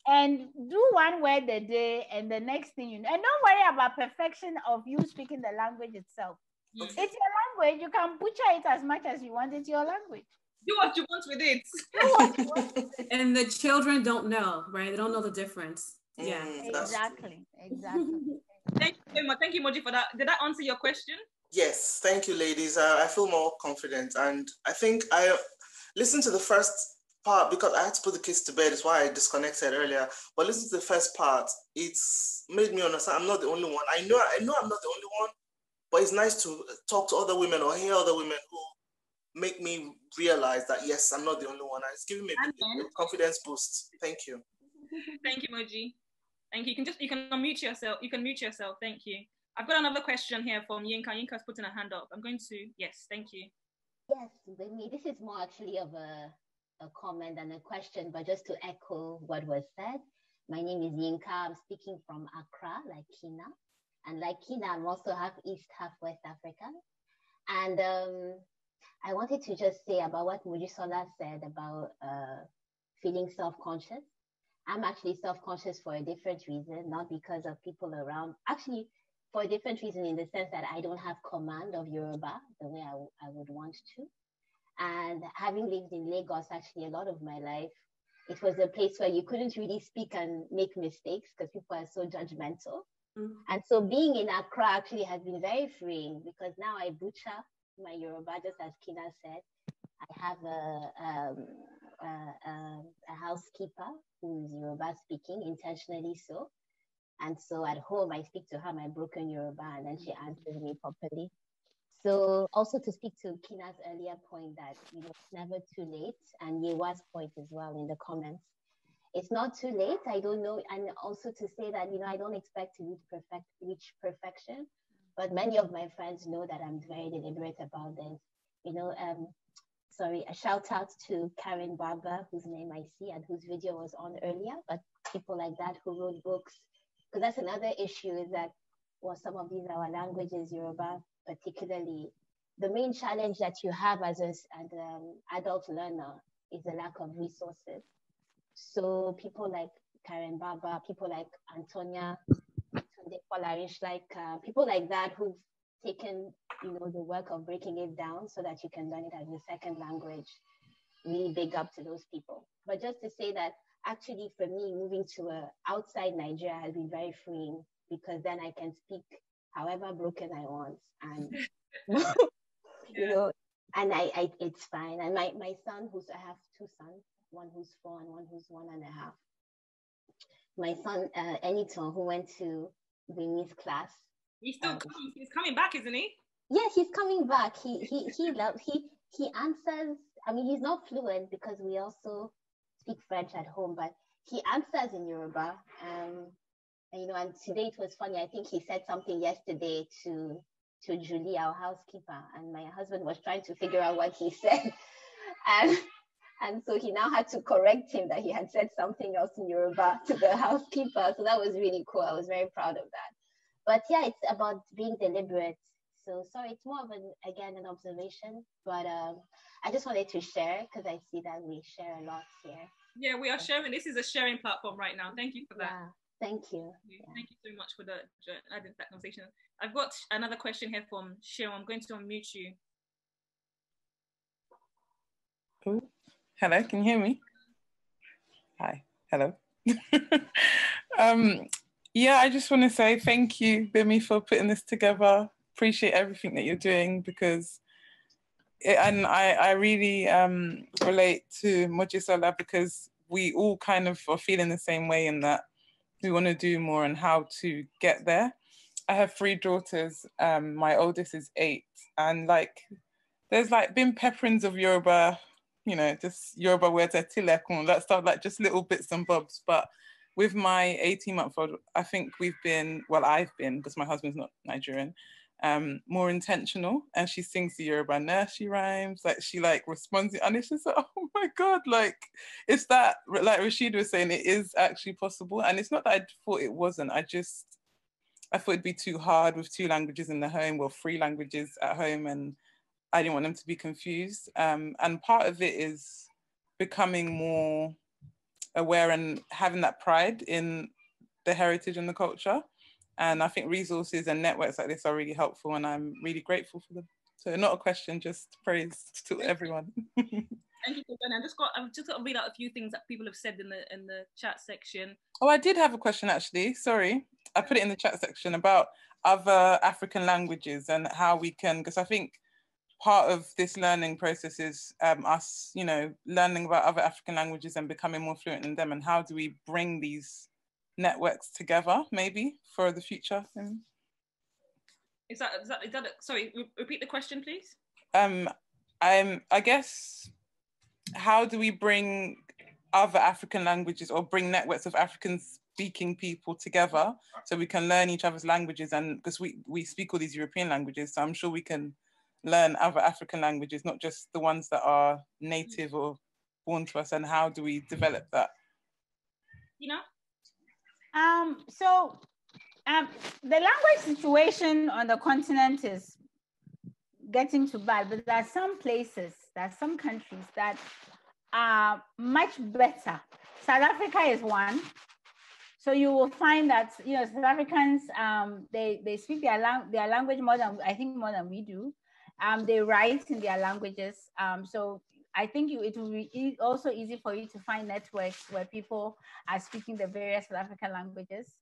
[SPEAKER 3] and do one word a day, and the next thing and don't worry about perfection of you speaking the language itself. Okay. It's your language. You can butcher it as much as you want. It's your language.
[SPEAKER 1] Do what you want with it.
[SPEAKER 3] Do what you want with it.
[SPEAKER 4] And the children don't know, right? They don't know the difference. Yeah.
[SPEAKER 3] Exactly.
[SPEAKER 1] Thank you very much. Thank you, Moji, for that. Did that answer your question?
[SPEAKER 5] Yes. Thank you, ladies. I feel more confident, and I think I listened to the first part because I had to put the kids to bed. Is why I disconnected earlier. But listen to the first part. It's made me understand I'm not the only one. I know I'm not the only one, but it's nice to talk to other women or hear other women who make me realize that yes, I'm not the only one. It's giving me a confidence boost. Thank you.
[SPEAKER 1] Thank you, Moji. Thank you. You can unmute yourself. You can mute yourself. Thank you. I've got another question here from Yinka. Yinka's putting her hand up. I'm going to, yes, thank you.
[SPEAKER 6] Yes, this is more actually of a comment than a question, but just to echo what was said. My name is Yinka. I'm speaking from Accra, like Kinna. And like Kinna, I'm also half East, half West African. And I wanted to just say about what Mojisola said about feeling self-conscious. I'm actually self-conscious for a different reason, not because of people around. Actually, for a different reason, in the sense that I don't have command of Yoruba the way I would want to. And having lived in Lagos, actually, a lot of my life, it was a place where you couldn't really speak and make mistakes because people are so judgmental. Mm-hmm. And so being in Accra actually has been very freeing, because now I butcher my Yoruba, just as Kinna said. I have a housekeeper who is Yoruba speaking, intentionally so. And so at home, I speak to her my broken Yoruba, and then she answers me properly. So also to speak to Kinna's earlier point that, it's never too late, and Yewa's point as well in the comments. It's not too late, I don't know. And also to say that, I don't expect to reach perfection, but many of my friends know that I'm very deliberate about this. Sorry, a shout out to Karen Barber, whose name I see and whose video was on earlier, but people like that who wrote books. Because that's another issue, is that, some of these our languages, Yoruba particularly, the main challenge that you have as an adult learner is the lack of resources. So people like Karen Baba, people like Antonia, people like that who've taken, the work of breaking it down so that you can learn it as a second language. Really big up to those people. But just to say that, actually, for me, moving to outside Nigeria has been very freeing, because then I can speak however broken I want, and and I it's fine. And my son, I have two sons, one who's 4 and one who's 1.5. My son Eniton, who went to Winnie's class.
[SPEAKER 1] He's still coming. He's coming back, isn't he?
[SPEAKER 6] Yeah, he's coming back. He answers. I mean, he's not fluent because we also speak French at home, but he answers in Yoruba. And today it was funny. I think he said something yesterday to Julie, our housekeeper, and my husband was trying to figure out what he said, and so he now had to correct him that he had said something else in Yoruba to the housekeeper. So that was really cool. I was very proud of that. But yeah, it's about being deliberate. So sorry, it's more of an observation, but I just wanted to share because I see that we share a lot here.
[SPEAKER 1] Yeah, we are sharing. This is a sharing platform right now. Thank you for that.
[SPEAKER 6] Yeah, thank you.
[SPEAKER 1] Thank you so much for adding that conversation. I've got another question here from Sharon. I'm going to unmute you.
[SPEAKER 7] Hello, can you hear me? Hi, hello. Yeah, I just want to say thank you, Bimi, for putting this together. Appreciate everything that you're doing, because I really relate to Mojisola, because we all kind of are feeling the same way in that we want to do more and how to get there. I have 3 daughters. My oldest is 8, and like there's like been pepperings of Yoruba, you know, just Yoruba words, tilekun, that stuff, like just little bits and bobs. But with my 18-month-old, I think we've been, well, I've been, because my husband's not Nigerian, more intentional, and she sings the Yoruba nursery rhymes, like she like responds, and it's just like, oh my God, like it's that, like Rashida was saying, it is actually possible. And it's not that I thought it wasn't, I thought it'd be too hard with 2 languages in the home, well, 3 languages at home, and I didn't want them to be confused. And part of it is becoming more aware and having that pride in the heritage and the culture. And I think resources and networks like this are really helpful, and I'm really grateful for them. So not a question, just praise to everyone.
[SPEAKER 1] Thank you, Kinna. I've just got to read out a few things that people have said in the chat section.
[SPEAKER 7] Oh, I did have a question actually, sorry. I put it in the chat section about other African languages and how we can, because I think part of this learning process is us, you know, learning about other African languages and becoming more fluent in them, and how do we bring these networks together maybe for the future.
[SPEAKER 1] Is that sorry, repeat the question, please.
[SPEAKER 7] I guess, how do we bring other African languages, or bring networks of African speaking people together so we can learn each other's languages? And because we speak all these European languages, so I'm sure we can learn other African languages, not just the ones that are native or born to us. And how do we develop that?
[SPEAKER 1] You know?
[SPEAKER 3] The language situation on the continent is getting too bad, but there are some places, there are some countries that are much better. South Africa is one. So you will find that, you know, South Africans, they speak their language more than we do. They write in their languages. So I think it will be also easy for you to find networks where people are speaking the various South African languages.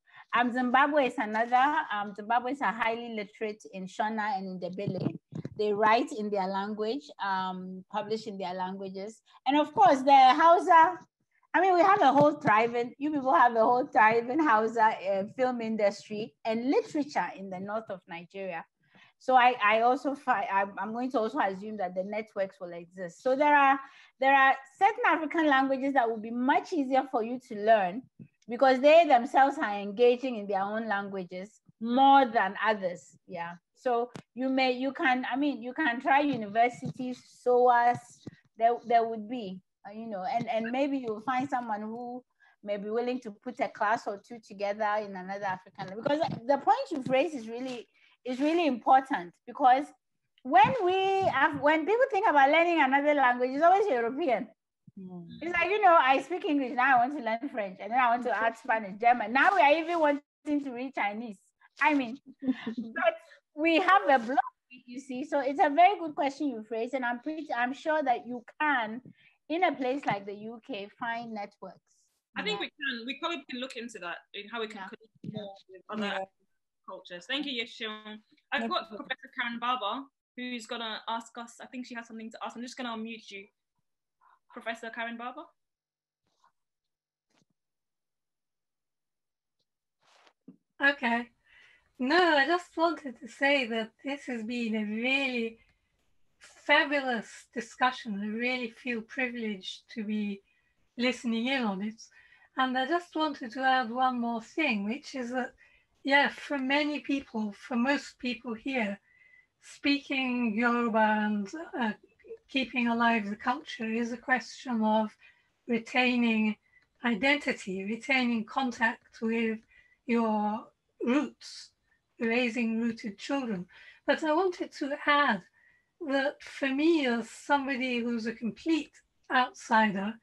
[SPEAKER 3] Zimbabwe is another. Zimbabweans are highly literate in Shona and in Ndebele. They write in their language, publish in their languages. And of course, the Hausa, I mean, we have a whole thriving, you people have a whole thriving Hausa film industry and literature in the north of Nigeria. So I also I'm going to also assume that the networks will exist. So there are certain African languages that will be much easier for you to learn because they themselves are engaging in their own languages more than others. Yeah. So you can try universities, SOAS, there would be, you know, and maybe you'll find someone who may be willing to put a class or 2 together in another African, because the point you've raised is really important, because when people think about learning another language, it's always European. It's like, you know, I speak English, now I want to learn French, and then I want to add Spanish, German. Now we are even wanting to read Chinese. I mean, but we have a block, you see. So it's a very good question you've raised, and I'm sure that you can, in a place like the UK, find networks.
[SPEAKER 1] I think we probably can look into that, in how we can connect more with other cultures. Thank you, Yeshun. I've got Professor Karen Barber, who's gonna ask us, I think she has something to ask. I'm just gonna unmute you. Professor Karen Barber.
[SPEAKER 8] Okay. No, I just wanted to say that this has been a really fabulous discussion. I really feel privileged to be listening in on it. And I just wanted to add one more thing, which is that, yeah, for many people, for most people here, speaking Yoruba and keeping alive the culture is a question of retaining identity, retaining contact with your roots, raising rooted children. But I wanted to add that for me, as somebody who's a complete outsider,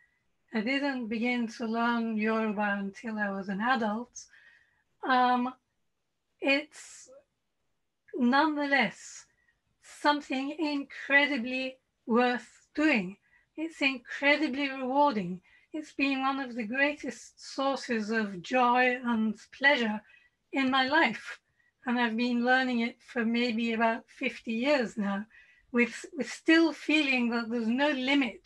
[SPEAKER 8] I didn't begin to learn Yoruba until I was an adult. It's nonetheless something incredibly worth doing, It's incredibly rewarding. It's been one of the greatest sources of joy and pleasure in my life. And I've been learning it for maybe about 50 years now, with still feeling that there's no limit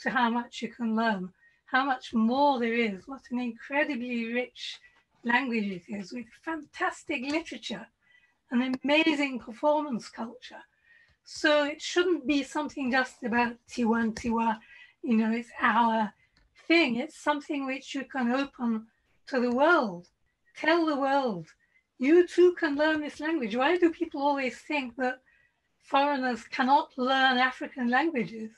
[SPEAKER 8] to how much you can learn, how much more there is, what an incredibly rich language it is, with fantastic literature, an amazing performance culture. So it shouldn't be something just about Tiwan Tiwa, you know, it's our thing. It's something which you can open to the world. Tell the world, you too can learn this language. Why do people always think that foreigners cannot learn African languages?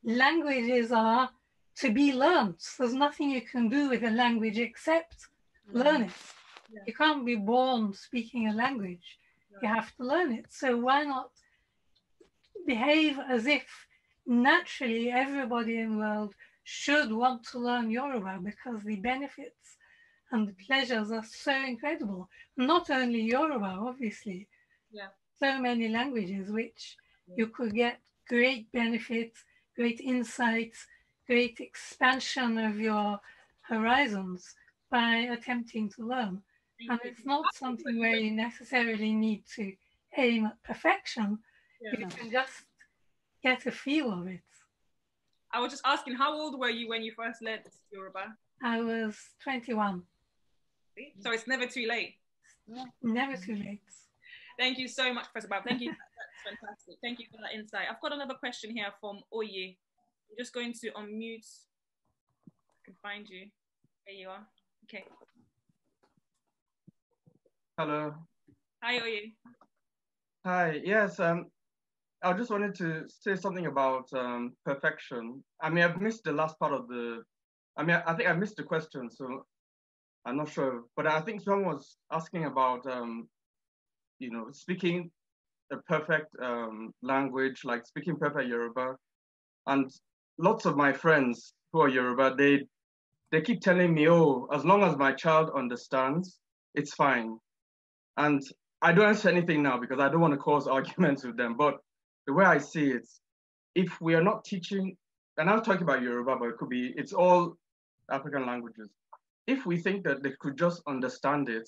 [SPEAKER 8] Languages are to be learned. There's nothing you can do with a language except learn it.
[SPEAKER 1] Yeah.
[SPEAKER 8] You can't be born speaking a language. You have to learn it. So why not behave as if naturally everybody in the world should want to learn Yoruba, because the benefits and the pleasures are so incredible. Not only Yoruba, obviously,
[SPEAKER 1] Yeah.
[SPEAKER 8] so many languages which you could get great benefits, great insights, great expansion of your horizons by attempting to learn. And it's not something where you necessarily need to aim at perfection.
[SPEAKER 1] Yeah.
[SPEAKER 8] You can just get a feel of it.
[SPEAKER 1] I was just asking, how old were you when you first learned Yoruba?
[SPEAKER 8] I was 21.
[SPEAKER 1] So it's never too late.
[SPEAKER 8] Never too late.
[SPEAKER 1] Thank you so much, Professor Bob. Thank you. That's fantastic. Thank you for that insight. I've got another question here from Oye. I'm just going to unmute. I can find you. There you are. Okay.
[SPEAKER 9] Hello.
[SPEAKER 1] Hi, Oye.
[SPEAKER 9] Hi. Yes. I just wanted to say something about perfection. I mean, I've missed the last part of the. I mean, I think I missed the question, so I'm not sure. But I think someone was asking about, you know, speaking a perfect language, like speaking perfect Yoruba. And lots of my friends who are Yoruba, they keep telling me, oh, as long as my child understands, it's fine. And I don't say anything now because I don't want to cause arguments with them. But the way I see it, if we are not teaching, and I'm talking about Yoruba, but it could be, it's all African languages. If we think that they could just understand it,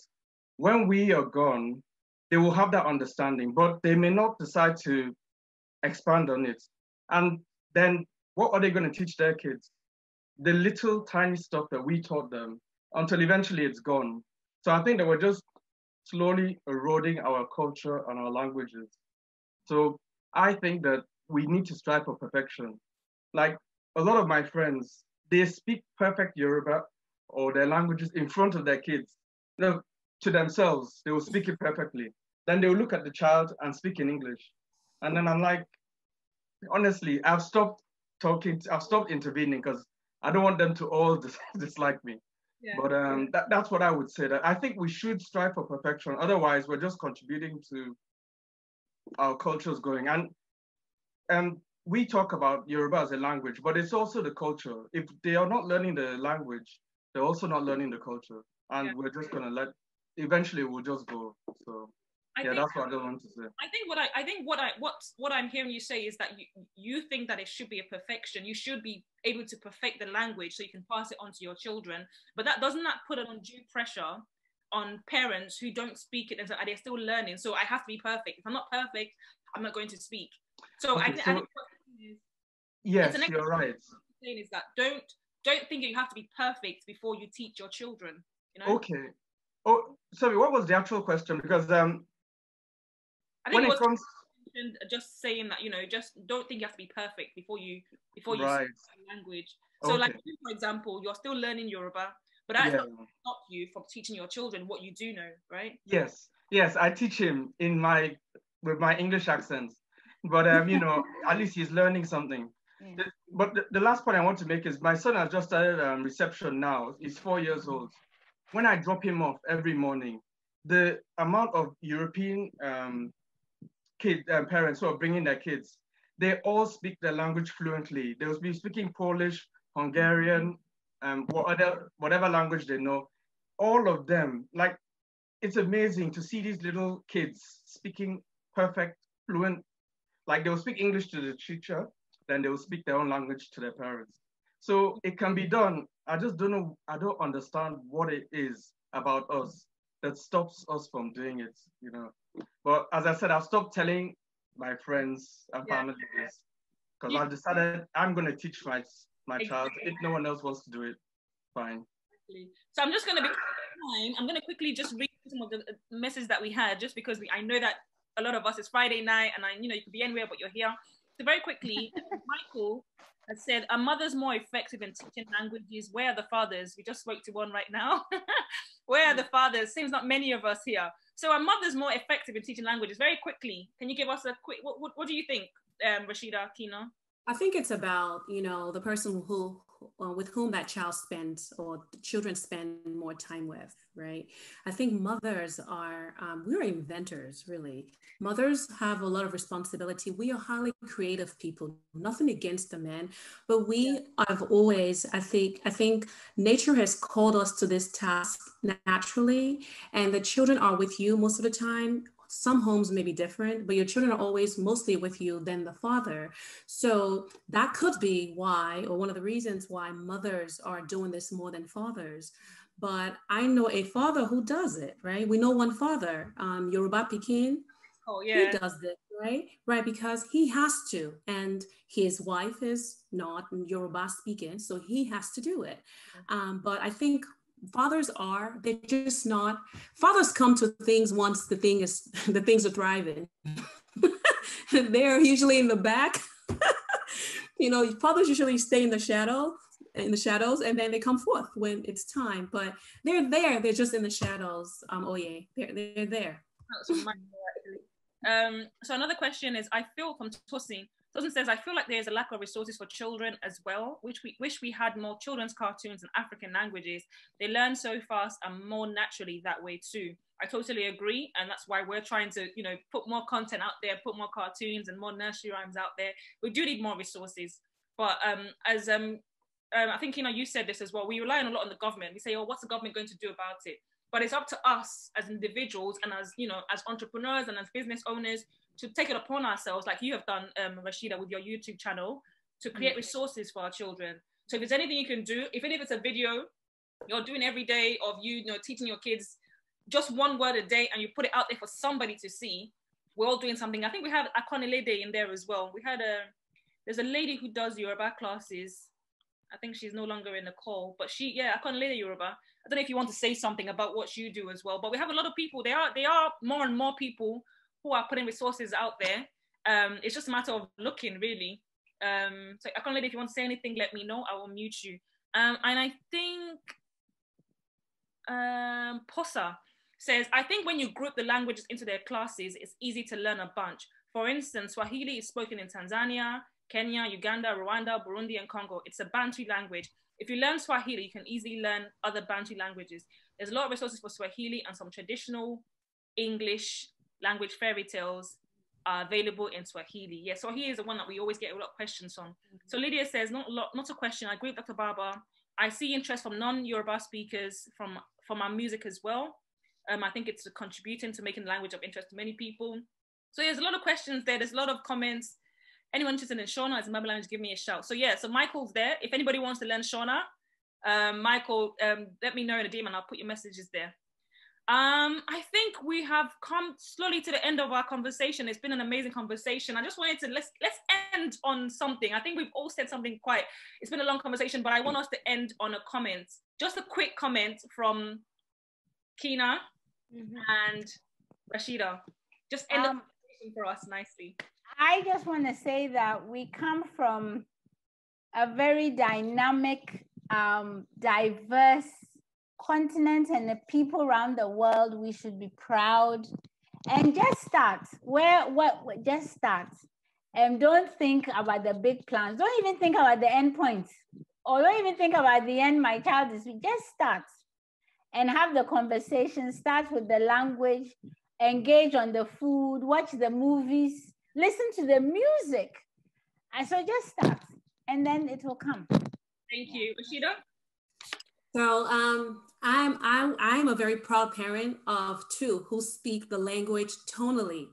[SPEAKER 9] when we are gone, they will have that understanding, but they may not decide to expand on it. And then what are they going to teach their kids? The little tiny stuff that we taught them until eventually it's gone. So I think that we're just slowly eroding our culture and our languages. So I think that we need to strive for perfection. Like a lot of my friends, they speak perfect Yoruba or their languages in front of their kids. You know, to themselves, they will speak it perfectly. Then they will look at the child and speak in English. And then I'm like, honestly, I've stopped talking, I've stopped intervening because I don't want them to all dislike me.
[SPEAKER 1] Yeah.
[SPEAKER 9] But that's what I would say. That I think we should strive for perfection. Otherwise, we're just contributing to our cultures going. And we talk about Yoruba as a language, but it's also the culture. If they are not learning the language, they're also not learning the culture. And we're just gonna eventually we'll just go. So that's what I want to say.
[SPEAKER 1] I think what I'm hearing you say is that you think that it should be a perfection. You should be able to perfect the language so you can pass it on to your children. But that doesn't put an undue pressure on parents who don't speak it and they're still learning. So I have to be perfect. If I'm not perfect, I'm not going to speak. So
[SPEAKER 9] okay,
[SPEAKER 1] I think what is,
[SPEAKER 9] yes, you're right.
[SPEAKER 1] Saying is that don't think you have to be perfect before you teach your children. You know?
[SPEAKER 9] Okay. Oh, sorry. What was the actual question? Because
[SPEAKER 1] I think when it comes just saying that, you know, just don't think you have to be perfect before you speak the language. So like you, for example, you're still learning Yoruba, but that's not stop you from teaching your children what you do know, right?
[SPEAKER 9] Yes, I teach him with my English accent, but you know, at least he's learning something. But the last point I want to make is my son has just started reception now. He's 4 years old. When I drop him off every morning, the amount of European parents who are bringing their kids, they all speak their language fluently. They will be speaking Polish, Hungarian, whatever language they know. All of them, like, it's amazing to see these little kids speaking perfect, fluent, like they'll speak English to the teacher, then they will speak their own language to their parents. So it can be done. I just don't know, I don't understand what it is about us that stops us from doing it, you know. But as I said, I've stopped telling my friends and family this, because I've decided I'm going to teach my child. If no one else wants to do it, fine.
[SPEAKER 1] So I'm just going to be I'm going to quickly just read some of the messages that we had, just because I know that a lot of us, it's Friday night, and you could be anywhere, but you're here. So very quickly, Michael has said, "Are mothers more effective in teaching languages? Where are the fathers?" We just spoke to one right now. Where are the fathers? Seems not many of us here. So are mothers more effective in teaching languages? Very quickly, can you give us a quick, what do you think, Rashida, Kinna?
[SPEAKER 4] I think it's about, the person who with whom that child spends or the children spend more time with, right? I think mothers are, we're inventors, really. Mothers have a lot of responsibility. We are highly creative people, nothing against the men, but we have always, I think nature has called us to this task naturally, and the children are with you most of the time. Some homes may be different, but your children are always mostly with you than the father. So that could be why, or one of the reasons why mothers are doing this more than fathers. But I know a father who does it, right? We know one father, Yoruba Pikin.
[SPEAKER 1] Oh, yeah.
[SPEAKER 4] He does this, right? Right, because he has to. And his wife is not Yoruba speaking, so he has to do it. But I think fathers they're just not, fathers come to things once the things are thriving. They're usually in the back. Fathers usually stay in the shadows, and then they come forth when it's time, but they're there, they're just in the shadows. They're there.
[SPEAKER 1] So another question is, I feel from Tosin says, I feel like there's a lack of resources for children as well, which we wish we had more children's cartoons in African languages. They learn so fast and more naturally that way too. I totally agree. And that's why we're trying to, put more content out there, put more cartoons and more nursery rhymes out there. We do need more resources. But I think, you said this as well. We rely on a lot on the government. We say, oh, what's the government going to do about it? But it's up to us as individuals and as, as entrepreneurs and as business owners to take it upon ourselves, like you have done, Rashida, with your YouTube channel, to create resources for our children. So if there's anything you can do, even if it's a video you're doing every day of teaching your kids just one word a day, and you put it out there for somebody to see, we're all doing something. I think we have Akonilede in there as well. There's a lady who does Yoruba classes. I think she's no longer in the call, but Akonilede Yoruba. I don't know if you want to say something about what you do as well, but we have a lot of people. There are more and more people who are putting resources out there. It's just a matter of looking, really. So Akonilede, if you want to say anything, let me know. I will mute you. And I think Posa says, I think when you group the languages into their classes, it's easy to learn a bunch. For instance, Swahili is spoken in Tanzania, Kenya, Uganda, Rwanda, Burundi, and Congo. It's a Bantu language. If you learn Swahili, you can easily learn other Bantu languages. There's a lot of resources for Swahili, and some traditional English language fairy tales are available in Swahili. Yeah, Swahili is the one that we always get a lot of questions on. So Lydia says, not a question. I agree with Dr. Baba. I see interest from non-Yoruba speakers from our music as well. I think it's contributing to making the language of interest to many people. So there's a lot of questions there. There's a lot of comments. Anyone interested in Shona as a mother language, give me a shout. So so Michael's there. If anybody wants to learn Shona, Michael, let me know in a DM and I'll put your messages there. I think we have come slowly to the end of our conversation. It's been an amazing conversation. I just wanted to, let's end on something. I think we've all said something it's been a long conversation, but I want us to end on a comment. Just a quick comment from Kinna and Rashida. Just end the conversation for us nicely.
[SPEAKER 3] I just want to say that we come from a very dynamic, diverse continent, and the people around the world. We should be proud and just start. Just start. And don't think about the big plans. Don't even think about the end points, or don't even think about the end my child is. Just start and have the conversation. Start with the language, engage on the food, watch the movies, listen to the music. And so just start, and then it will come.
[SPEAKER 1] Thank you. Rashida?
[SPEAKER 4] So I'm a very proud parent of two who speak the language tonally,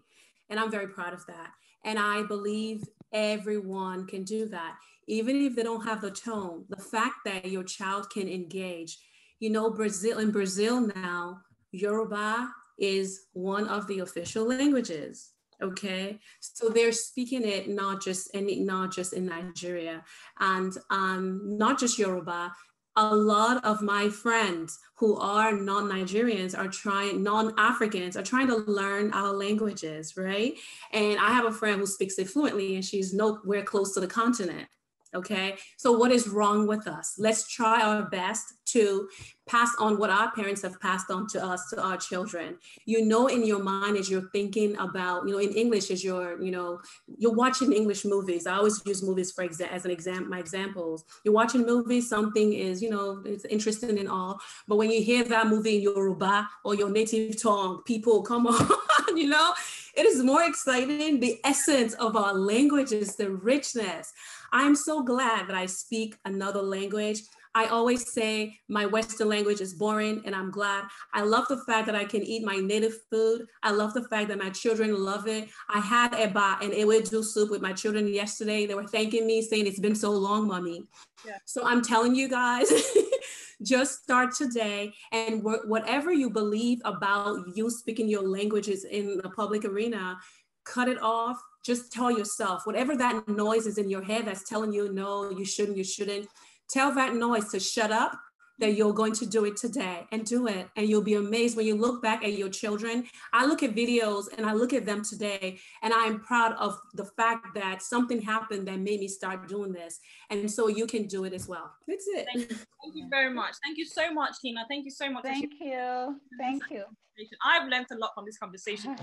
[SPEAKER 4] and I'm very proud of that. And I believe Everyone can do that. Even if they don't have the tone, the fact that your child can engage. You know, in Brazil now, Yoruba is one of the official languages. Okay, so they're speaking it not just in Nigeria, and not just Yoruba. A lot of my friends who are non-Nigerians non-Africans are trying to learn our languages, right? And I have a friend who speaks it fluently, and she's nowhere close to the continent. Okay, so what is wrong with us? Let's try our best to pass on what our parents have passed on to us, to our children. You know, in your mind, as you're thinking about, you know, in English, as you're watching English movies. I always use movies as my examples. You're watching movies, something is, you know, it's interesting and all, but when you hear that movie in Yoruba or your native tongue, people, come on, you know, it is more exciting. The essence of our language is the richness. I'm so glad that I speak another language. I always say my Western language is boring, and I'm glad. I love the fact that I can eat my native food. I love the fact that my children love it. I had eba and ewedu soup with my children yesterday. They were thanking me, saying, "It's been so long, mommy." Yeah. So I'm telling you guys, just start today, and whatever you believe about you speaking your languages in the public arena, cut it off. Just tell yourself, whatever that noise is in your head that's telling you, no, you shouldn't, tell that noise to shut up, that you're going to do it today, and do it. And you'll be amazed when you look back at your children. I look at videos and I look at them today, and I'm proud of the fact that something happened that made me start doing this. And so you can do it as well. That's it.
[SPEAKER 1] Thank you very much. Thank you so much, Kinna. Thank you so much.
[SPEAKER 3] Thank you. Thank you.
[SPEAKER 1] I've learned a lot from this conversation.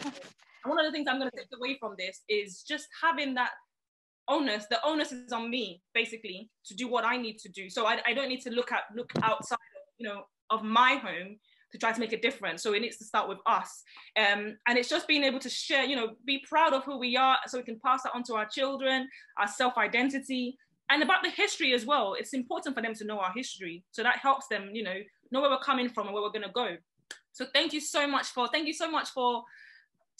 [SPEAKER 1] And one of the things I'm going to take away from this is just having that onus. The onus is on me, basically, to do what I need to do. So I don't need to look outside of my home to try to make a difference. So it needs to start with us. And it's just being able to share, be proud of who we are, so we can pass that on to our children, our self-identity, and about the history as well. It's important for them to know our history. So that helps them, know where we're coming from and where we're going to go. So thank you so much for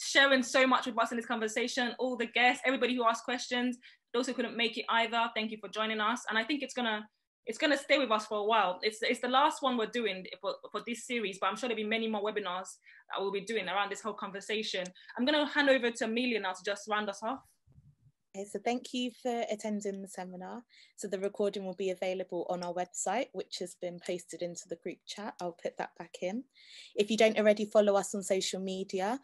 [SPEAKER 1] sharing so much with us in this conversation. All the guests, everybody who asked questions, those who couldn't make it either, thank you for joining us. And I think it's gonna stay with us for a while. It's the last one we're doing for this series, but I'm sure there'll be many more webinars that we'll be doing around this whole conversation. I'm gonna hand over to Amelia now to just round us off.
[SPEAKER 2] Okay, so thank you for attending the seminar. So the recording will be available on our website, which has been posted into the group chat. I'll put that back in. If you don't already follow us on social media,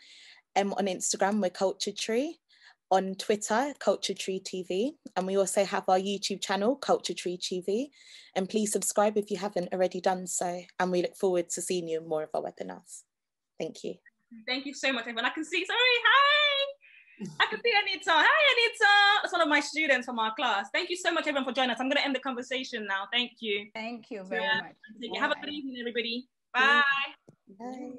[SPEAKER 2] on Instagram, we're Culture Tree. On Twitter, Culture Tree TV. And we also have our YouTube channel, Culture Tree TV. And please subscribe if you haven't already done so. And we look forward to seeing you in more of our webinars. Thank you.
[SPEAKER 1] Thank you so much, everyone. I can see, hi. I can see Anita. Hi, Anita. That's one of my students from our class. Thank you so much, everyone, for joining us. I'm going to end the conversation now. Thank you.
[SPEAKER 3] Thank you very much.
[SPEAKER 1] Have a good evening, everybody. Bye.
[SPEAKER 2] Bye.